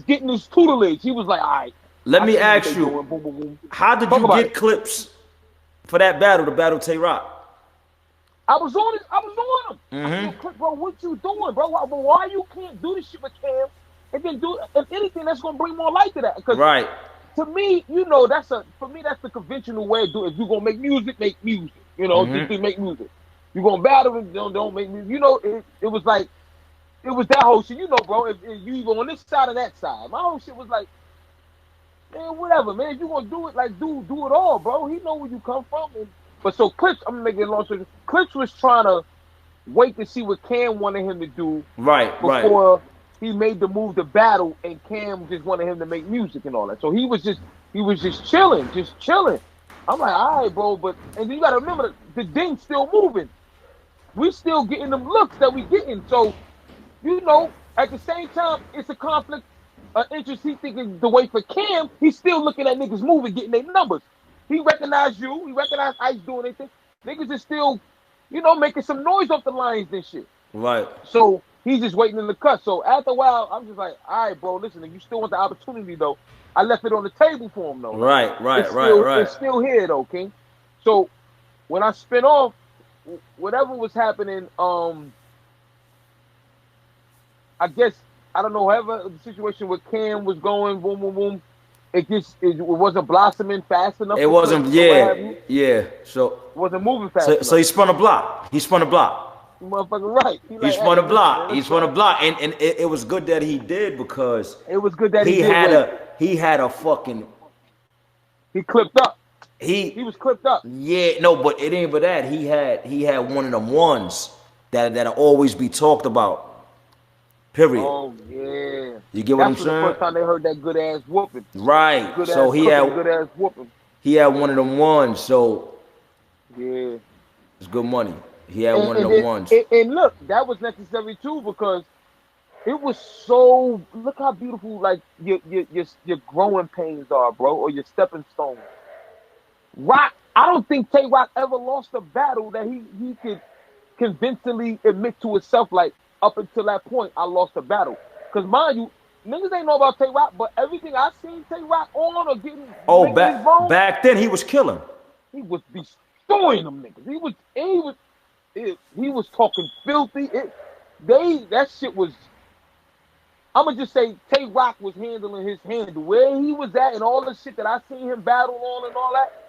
getting his tutelage. He was like, all right. Let me ask you, boom, boom, boom. How did you get Clips for that battle, the battle Tay Rock? I was on him. I said, bro, what you doing, bro? Why you can't do this shit with Cam and then do if anything that's gonna bring more light to that? Because to me, that's the conventional way to do it. If you're gonna make music, make music. Just make music. You're gonna battle, don't make music. It was like it was that whole shit, bro. If you either on this side or that side. My whole shit was like, man, whatever, man. If you gonna do it, like do it all, bro. He know where you come from. But so Clips, I'm gonna make it long story. Clips was trying to wait to see what Cam wanted him to do before he made the move to battle, and Cam just wanted him to make music and all that. So he was just chilling. I'm like, all right, bro, and you gotta remember the ding's still moving. We still getting them looks that we getting. So, at the same time, it's a conflict of interest. He thinking the way for Cam, he's still looking at niggas moving, getting their numbers. he recognized you. He recognized Ice doing anything. Niggas is still, you know, making some noise off the lines and shit. Right. So he's just waiting in the cut. So after a while, I'm just like, all right, bro, listen, if you still want the opportunity though, I left it on the table for him though. Right, It's still here though, King. So when I spin off, whatever was happening, I guess I don't know, however the situation with Cam was going, boom, boom, boom. It wasn't blossoming fast enough. It wasn't, yeah. So it wasn't moving fast enough. So he spun a block. Motherfucker, right. He spun a block. He spun a block, and it was good that he did because it was good that he had a fucking. He clipped up. He was clipped up. Yeah, no, but it ain't but that. He had one of them ones that'll always be talked about. Period. Oh yeah. You get what I'm saying? That's the first time they heard that good ass whooping. Right. So he had good ass whooping. He had one of them ones. So yeah, it's good money. He had one of them ones. And look, that was necessary too because it was so. Look how beautiful like your growing pains are, bro, or your stepping stones. Rock. I don't think Tay Rock ever lost a battle that he could convincingly admit to himself like. Up until that point, I lost the battle. Because mind you, niggas ain't know about Tay Rock, but everything I seen Tay Rock on or getting back then he was killing. He was destroying them niggas. He was talking filthy. That shit was. I'ma just say Tay Rock was handling his handle where he was at and all the shit that I seen him battle on and all that.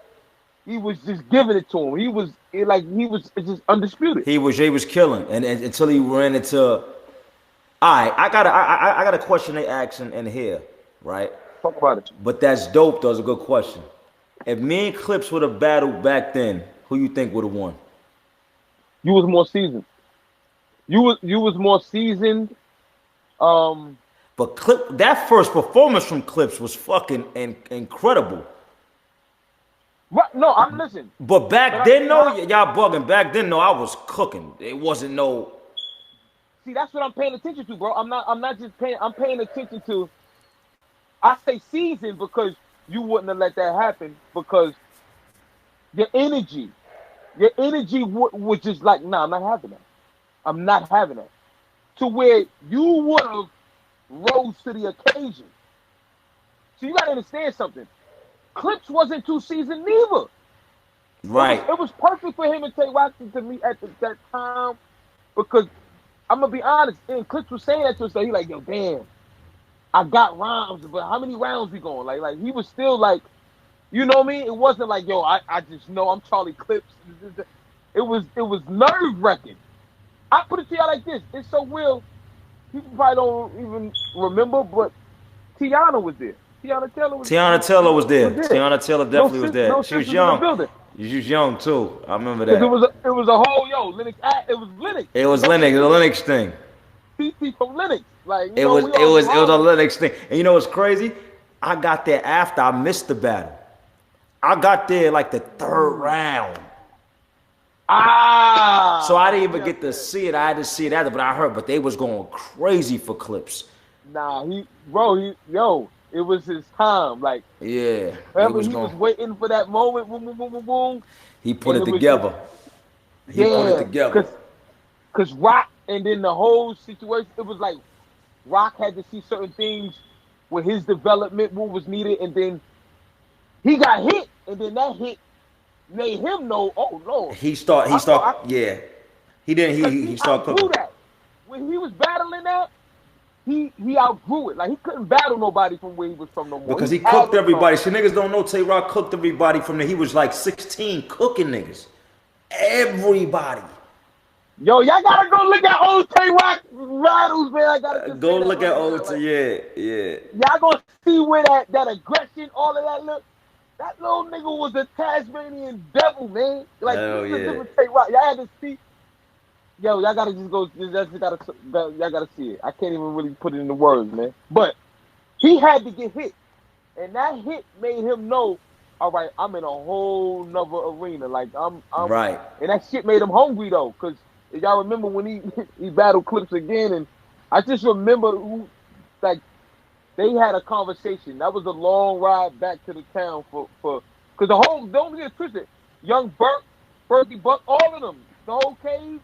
He was just giving it to him. He was just undisputed. He was killing, and until he ran into. All right, I got a question they asked in here, right? Talk about it. But that's dope. Though, it's a good question. If me and Clips would have battled back then, who you think would have won? You was more seasoned. You was more seasoned. But that first performance from Clips was fucking incredible. What? No, I'm listening. But back then, y'all bugging. Back then, I was cooking. It wasn't no. See, that's what I'm paying attention to, bro. I'm not just paying. I'm paying attention to. I say season because you wouldn't have let that happen because your energy was just like, nah, I'm not having that. I'm not having that. To where you would have rose to the occasion. So you gotta understand something. Clips wasn't too seasoned neither. Right. It was perfect for him and Tay Rock to meet at that time because I'm gonna be honest. And Clips was saying that to us, so he like, yo, damn, I got rounds, but how many rounds we going? Like he was still like, you know what I mean? It wasn't like, yo, I just know I'm Charlie Clips. It was nerve wracking. I put it to y'all like this. It's so real. People probably don't even remember, but Tiana was there. Tiana Taylor was there. Tiana Taylor definitely was there. She was young. She was young too. I remember that. It was a whole Linux. It was Linux. It was Linux. The Linux thing. CC from Linux. Like it was a Linux thing. And you know what's crazy? I got there after I missed the battle. I got there like the third round. So I didn't even get to see it. I had to see it after, but I heard. But they was going crazy for Clips. Nah, it was his time. Like, yeah, he was waiting for that moment. Boom, boom, boom, boom, boom. He put it together. He put it together. Because Rock, and then the whole situation, it was like Rock had to see certain things with his development, what was needed, and then he got hit, and then that hit made him know, oh Lord. He started cooking. That. When he was battling that, he outgrew it. Like he couldn't battle nobody from where he was from no more. Because he cooked everybody. See, niggas don't know Tay Rock cooked everybody from there. He was like 16 cooking niggas. Everybody. Yo, y'all gotta go look at old Tay Rock battles, man. I gotta go look at old Tay. Yeah. Y'all gonna see where that aggression, all of that look. That little nigga was a Tasmanian devil, man. Like, Tay Rock. Y'all had to see. Yo, y'all gotta just go. Y'all gotta see it. I can't even really put it into words, man. But he had to get hit, and that hit made him know. All right, I'm in a whole nother arena. Like I'm right, and that shit made him hungry though. Cause if y'all remember when he battled Clips again, and I just remember they had a conversation. That was a long ride back to the town for Because don't get twisted. Young Burt, Berkey Buck, all of them. The whole cave.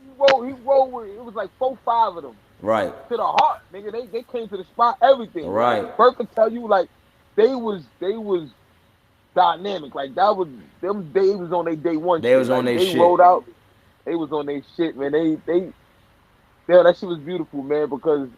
He rolled with, it was like 4-5 of them. Right. To the heart, nigga. They came to the spot, everything. Right. Like, Burt could tell you, like, they was dynamic. Like, that was, they was on their day one They shit. was on their shit. They rolled out. They was on their shit, man. Yeah, that shit was beautiful, man, because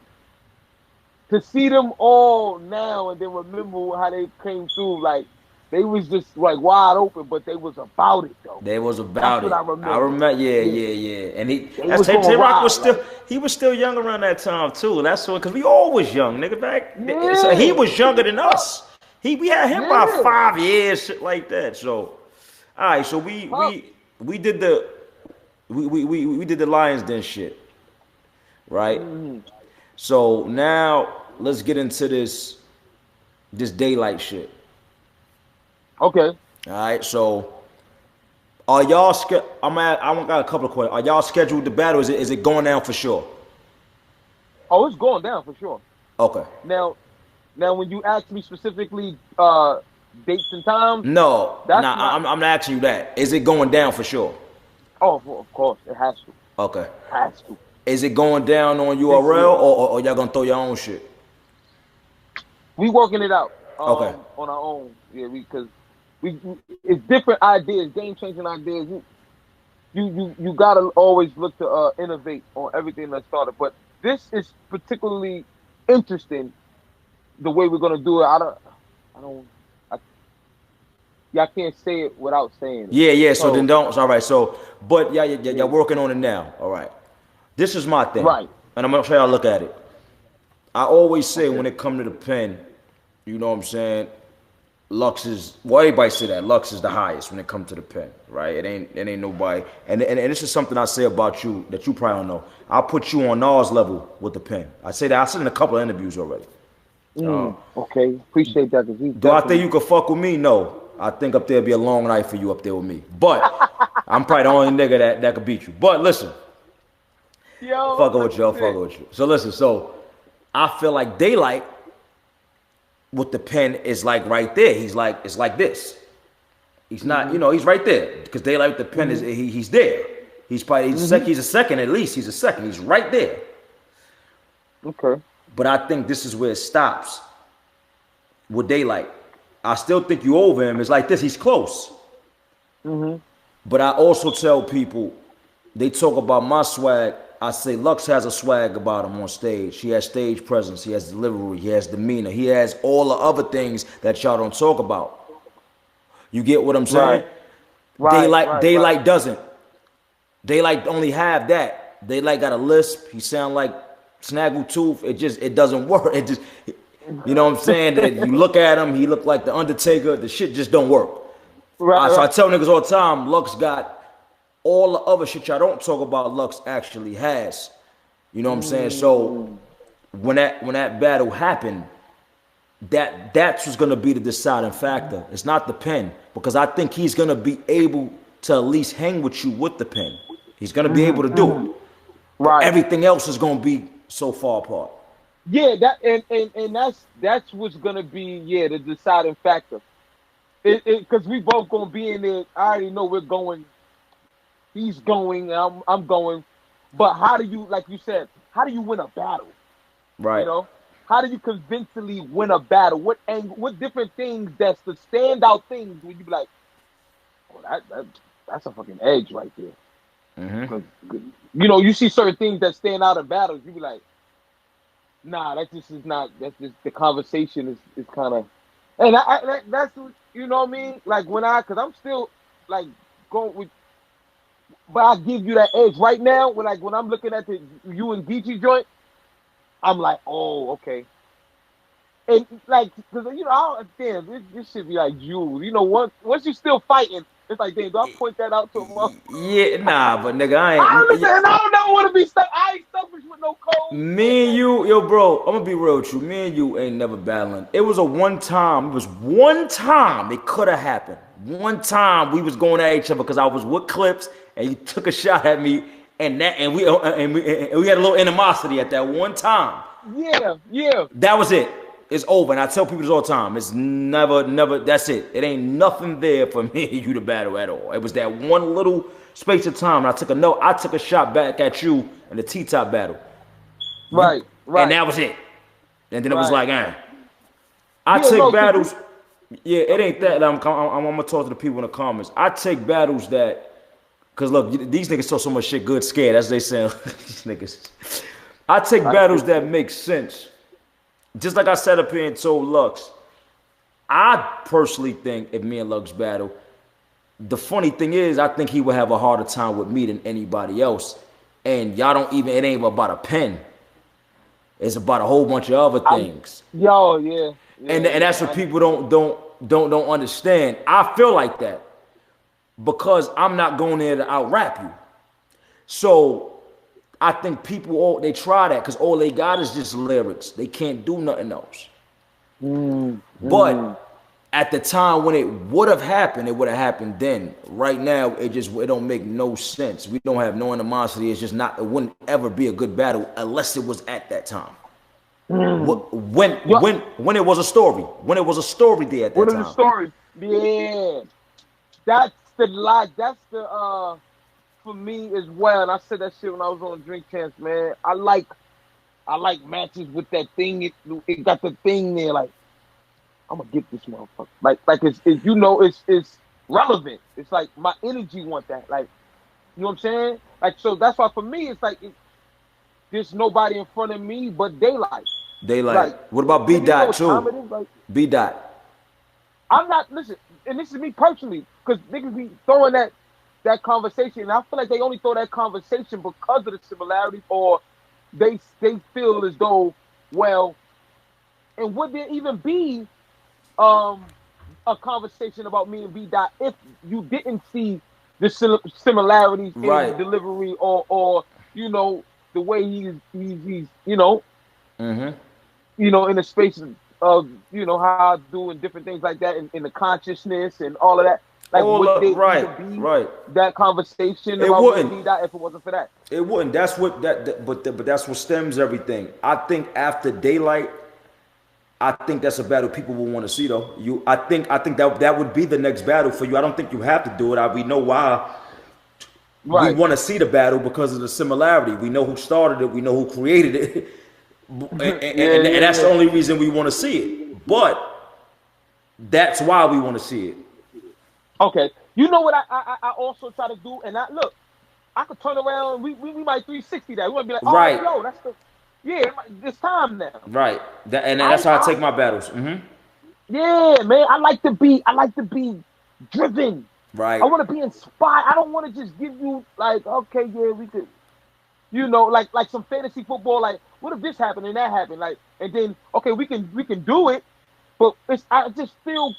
to see them all now and then remember how they came through, like, they was just like wide open, but they was about it though. They was about That's it. What I remember, yeah. And Tay-Rock was still, he was still young around that time too. That's what, because we all was young, nigga. Back, Yeah. So he was younger than us. We had him by 5 years, shit like that. So, all right, so we did the we did the Lions Den shit, right? Mm-hmm. So now let's get into this daylight shit. Okay. All right, so are y'all I got a couple of questions. Are y'all scheduled to battle? Is it going down for sure? Oh, it's going down for sure. Okay. Now when you ask me specifically dates and times, no, I'm not asking you that. Is it going down for sure? Oh, of course, it has to. Okay. It has to. Is it going down on URL or y'all gonna throw your own shit? We working it out. Okay. On our own, yeah, because it's different ideas, game-changing ideas. You gotta always look to innovate on everything that started. But this is particularly interesting. The way we're gonna do it, I can't say it without saying it. Yeah. So then don't. All right. So, but y'all working on it now. All right. This is my thing. Right. And I'm gonna try to look at it. I always say when it comes to the pen, you know what I'm saying. Lux is, well, everybody say that Lux is the highest when it comes to the pen, right? It ain't nobody. And this is something I say about you that you probably don't know. I'll put you on Nas level with the pen. I say that. I said in a couple of interviews already. Okay, appreciate that. Do I think you could fuck with me? No. I think up there be a long night for you up there with me. But I'm probably the only nigga that could beat you. But listen, fucking with you. So listen, so I feel like Daylight with the pen is like right there. He's like, it's like this. He's not, he's right there. Because Daylight with the pen is he's there. He's probably he's a second at least. He's a second. He's right there. Okay. But I think this is where it stops with Daylight. I still think you over him. It's like this. He's close. But I also tell people, they talk about my swag. I say Lux has a swag about him on stage. He has stage presence. He has delivery. He has demeanor. He has all the other things that y'all don't talk about. You get what I'm saying? Right. Daylight doesn't. Daylight only have that. Daylight got a lisp. He sound like Snaggletooth. It doesn't work. It just, you know what I'm saying? You look at him, he look like the Undertaker. The shit just don't work. Right. So I tell niggas all the time, Lux got all the other shit y'all don't talk about. Lux actually has. You know what I'm saying? So when that battle happened, that's what's gonna be the deciding factor. It's not the pen, because I think he's gonna be able to at least hang with you with the pen. He's gonna be able to do it. Right. Everything else is gonna be so far apart. Yeah, that and that's what's gonna be the deciding factor. Because we both gonna be in there. I already know we're going. He's going. I'm going. But how do you, like you said, how do you win a battle? Right. You know, how do you convincingly win a battle? What different things that's the standout things when you be like, oh, that's a fucking edge right there. You know, you see certain things that stand out in battles. You be like, nah, that just is not. That's just the conversation is kind of, and that's, you know what I mean. Like because I'm still like going with, but I give you that edge right now. When I'm looking at the you and Geechee joint, I'm like, oh, okay. And like, cause damn, this should be like jewels. You know, once you still fighting, it's like, damn, do I point that out to him? Yeah, nah, but nigga, I don't want to be stuck. I ain't selfish with no code. Me and you, yo, bro, I'm gonna be real with you. Me and you ain't never battling. It was one time it could have happened. One time we was going at each other because I was with Clips and you took a shot at me, and we had a little animosity at that one time. Yeah. That was it. it's over. And I tell people this all the time. It's never, that's it. It ain't nothing there for me and you to battle at all. It was that one little space of time. And I took a shot back at you in the T-top battle. Right. And that was it. And then it was like, I Yeah, take no, battles. Yeah, it ain't that. I'm gonna talk to the people in the comments. I take battles that, cause look, these niggas talk so much shit, good scared, as they say. These niggas. I take battles that make sense. Just like I said up here and told Lux, I personally think if me and Lux battle, the funny thing is, I think he would have a harder time with me than anybody else. And y'all don't even, it ain't about a pen. It's about a whole bunch of other things. And that's what people don't understand. I feel like that because I'm not going there to out rap you. So I think people they try that because all they got is just lyrics. They can't do nothing else. But at the time when it would have happened then. Right now, it don't make no sense. We don't have no animosity. It's just not. It wouldn't ever be a good battle unless it was at that time. When it was a story. When it was a story there at that time. When it was a story. Yeah. That's the for me as well. And I said that shit when I was on Drink Champs, man. I like matches with that thing. It got the thing there, like, I'm gonna get this motherfucker. Like it's relevant. It's like my energy want that. Like, you know what I'm saying? Like, so that's why for me it's like there's nobody in front of me but Daylight. Like, what about B Dot too? Like, B Dot. I'm not listen, and this is me personally, because niggas be throwing that conversation, and I feel like they only throw that conversation because of the similarities, or they feel as though, well, and would there even be a conversation about me and B Dot if you didn't see the similarities in the delivery or you know the way he's you know you know, in the space of you know how I do and different things like that in the consciousness and all of that. Like, would there be that conversation about B Dot if it wasn't for that? It wouldn't. That's what but that's what stems everything. I think after Daylight, I think that's a battle people will want to see though. I think that would be the next battle for you. I don't think you have to do it. We know why. We want to see the battle because of the similarity. We know who started it. We know who created it. And that's the only reason we want to see it. But that's why we want to see it. Okay. You know what I also try to do? And look, I could turn around. We might 360 that. We want to be like, oh, yo, that's the... Yeah, it's time now. Right. That's how I take my battles. Yeah, man. I like to be driven. Right. I want to be inspired. I don't want to just give you like, okay, yeah, we could, you know, like some fantasy football. Like, what if this happened and that happened? Like, and then okay, we can do it, but I just feel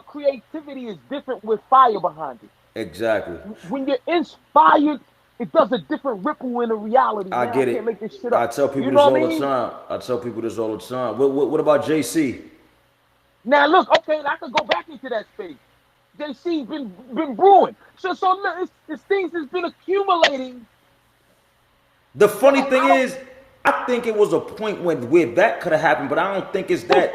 creativity is different with fire behind it. Exactly. When you're inspired, it does a different ripple in the reality. I get it. Can't make this shit up. I tell people this all the time. I tell people this all the time. What about JC? Now look, okay, I could go back into that space. JC's been brewing. So it's things that's been accumulating. The funny thing is, I think it was a point where that could have happened, but I don't think it's that.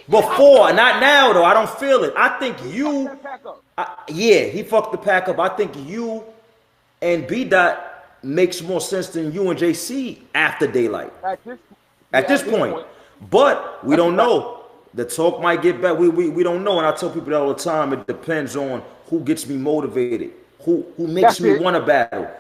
Before, not now though. I don't feel it. I think you. He fucked the pack up. I think you and B Dot makes more sense than you and JC after Daylight. At this point. But we don't know. The talk might get back. We don't know. And I tell people that all the time. It depends on who gets me motivated. Who makes me want to battle.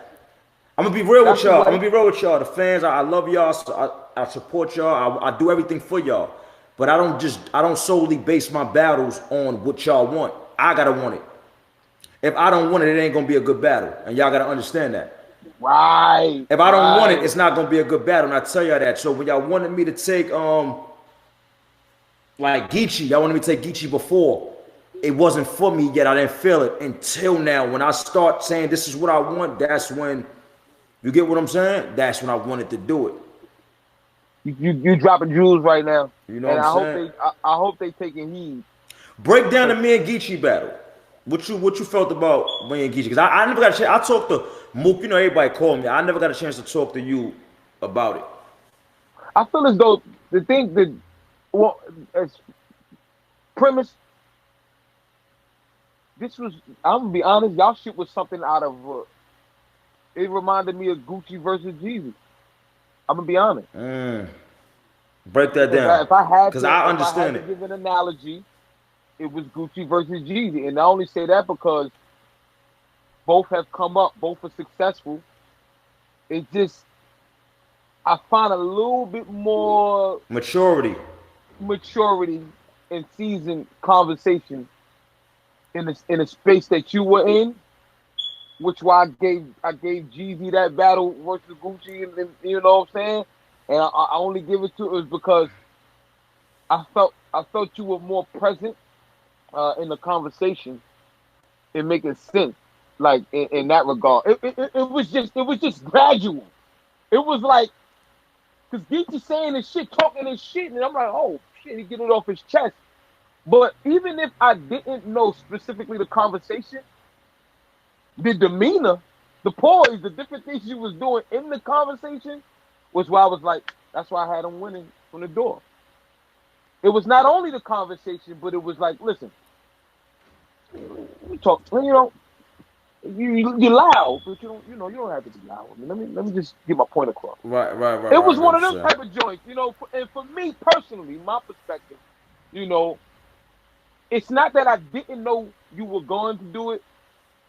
I'm gonna be real with y'all. The fans, I love y'all. I support y'all. I do everything for y'all. But I don't solely base my battles on what y'all want. I gotta want it. If I don't want it, it ain't gonna be a good battle. And y'all gotta understand that. Right. If I don't want it, it's not gonna be a good battle. And I tell y'all that. So when y'all wanted me to take like Geechee, y'all wanted me to take Geechee before. It wasn't for me yet. I didn't feel it until now. When I start saying this is what I want, that's when, you get what I'm saying? That's when I wanted to do it. You dropping jewels right now. You know what I'm saying? I hope they taking heed. Break down the me and Geechee battle. What you felt about me and Geechee? Because I never got a chance. I talked to Mook. You know, everybody called me. I never got a chance to talk to you about it. I feel as though the thing that Well, as premise, this was. I'm gonna be honest. Y'all shit was something out of. It reminded me of Gucci versus Jeezy. I'm gonna be honest. Break that down. If I had Because to, I if I had understand to it. give an analogy, it was Gucci versus Jeezy, and I only say that because both have come up, both are successful. It just, I find a little bit more Maturity. maturity and seasoned conversation in a space that you were in, which why I gave Jeezy that battle versus Gucci, and you know what I'm saying. And I only give it to it because I felt you were more present in the conversation and making sense, like in that regard. It was just gradual. It was like, because Geechee saying his shit, talking his shit, and I'm like, oh shit, he get it off his chest. But even if I didn't know specifically the conversation, the demeanor, the poise, the different things you was doing in the conversation was why I was like, that's why I had him winning from the door. It was not only the conversation, but it was like, listen, we talk, you know, you're loud, but you don't have to be loud. I mean, let me just get my point across. Right. It was one of them type of joints, you know. And for me personally, my perspective, you know, it's not that I didn't know you were going to do it,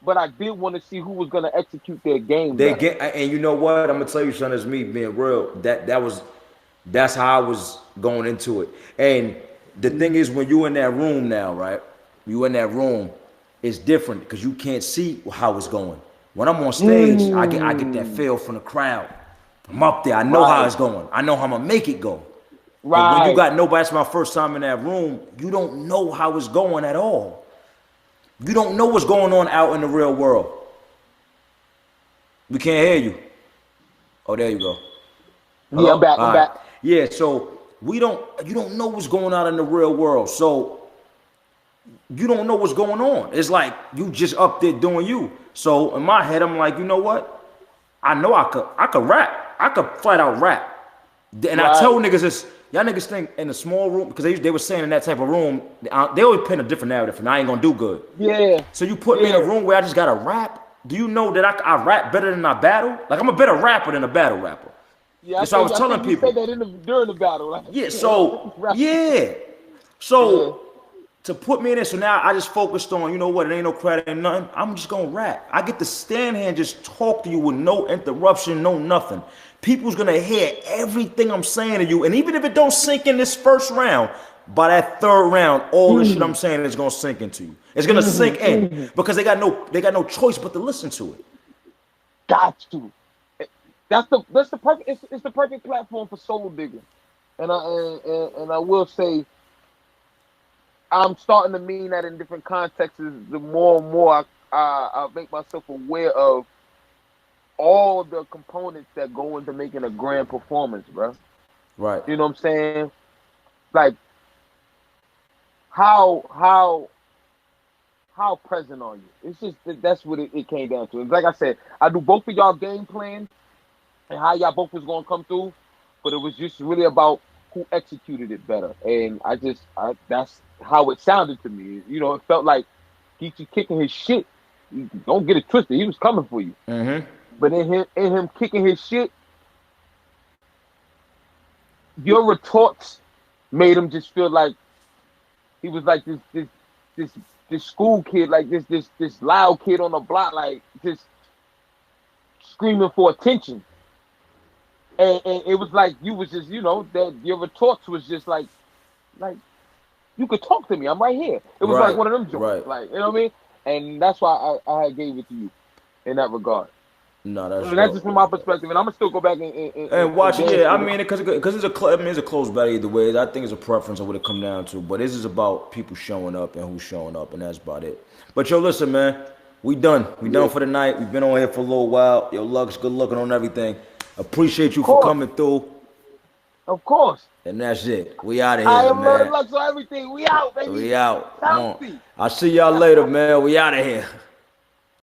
but I did want to see who was going to execute their game. And you know what? I'm gonna tell you something. As me being real, that's how I was going into it. And the thing is, when you in that room now, right? You in that room, it's different because you can't see how it's going. When I'm on stage, I get that feel from the crowd. I'm up there. I know how it's going. I know how I'm gonna make it go. Right. But when you got nobody, that's my first time in that room. You don't know how it's going at all. You don't know what's going on out in the real world. We can't hear you. Oh, there you go. Hello? Yeah, I'm back. I'm back. Yeah, so you don't know what's going on in the real world. So you don't know what's going on. It's like you just up there doing you. So in my head, I'm like, you know what? I know I could rap. I could flat out rap. And I tell niggas this, y'all niggas think in a small room, because they were saying in that type of room, they always paint a different narrative, and I ain't gonna do good. Yeah. So you put me in a room where I just gotta rap. Do you know that I rap better than I battle? Like, I'm a better rapper than a battle rapper. Yeah, I was telling people. You said that during the battle. Like, yeah, so, yeah. So, to put me in there, so now I just focused on, you know what, it ain't no credit and nothing. I'm just gonna rap. I get to stand here and just talk to you with no interruption, no nothing. People's gonna hear everything I'm saying to you. And even if it don't sink in this first round, by that third round, all the shit I'm saying is gonna sink into you. It's gonna sink in because they got no choice but to listen to it. Got to. That's the perfect. It's the perfect platform for soul digging, and I will say, I'm starting to mean that in different contexts. The more and more I make myself aware of all the components that go into making a grand performance, bro. Right. You know what I'm saying? Like, how present are you? It's just that's what it came down to. It's like I said, I do both of y'all game plans and how y'all both was gonna come through, but it was just really about who executed it better. And that's how it sounded to me. You know, it felt like Geechee kicking his shit. Don't get it twisted. He was coming for you. Mm-hmm. But in him kicking his shit, your retorts made him just feel like he was like this school kid, like this loud kid on the block, like just screaming for attention. And it was like you was just, you know, that your retorts was just like you could talk to me. I'm right here. It was like one of them joints, like, you know what I mean? And that's why I gave it to you in that regard. No, that's just from my perspective, and I'm gonna still go back and watch it. Yeah, I mean, because it's a close battle either way. I think it's a preference of what it come down to. But this is about people showing up and who's showing up, and that's about it. But yo, listen, man, we done. We done for the night. We've been on here for a little while. Yo, Lux, good looking on everything. Appreciate you for coming through. Of course. And that's it. We out of here, man. Lux on everything. We out, baby. We out. Come on. I'll see y'all later, man. We out of here.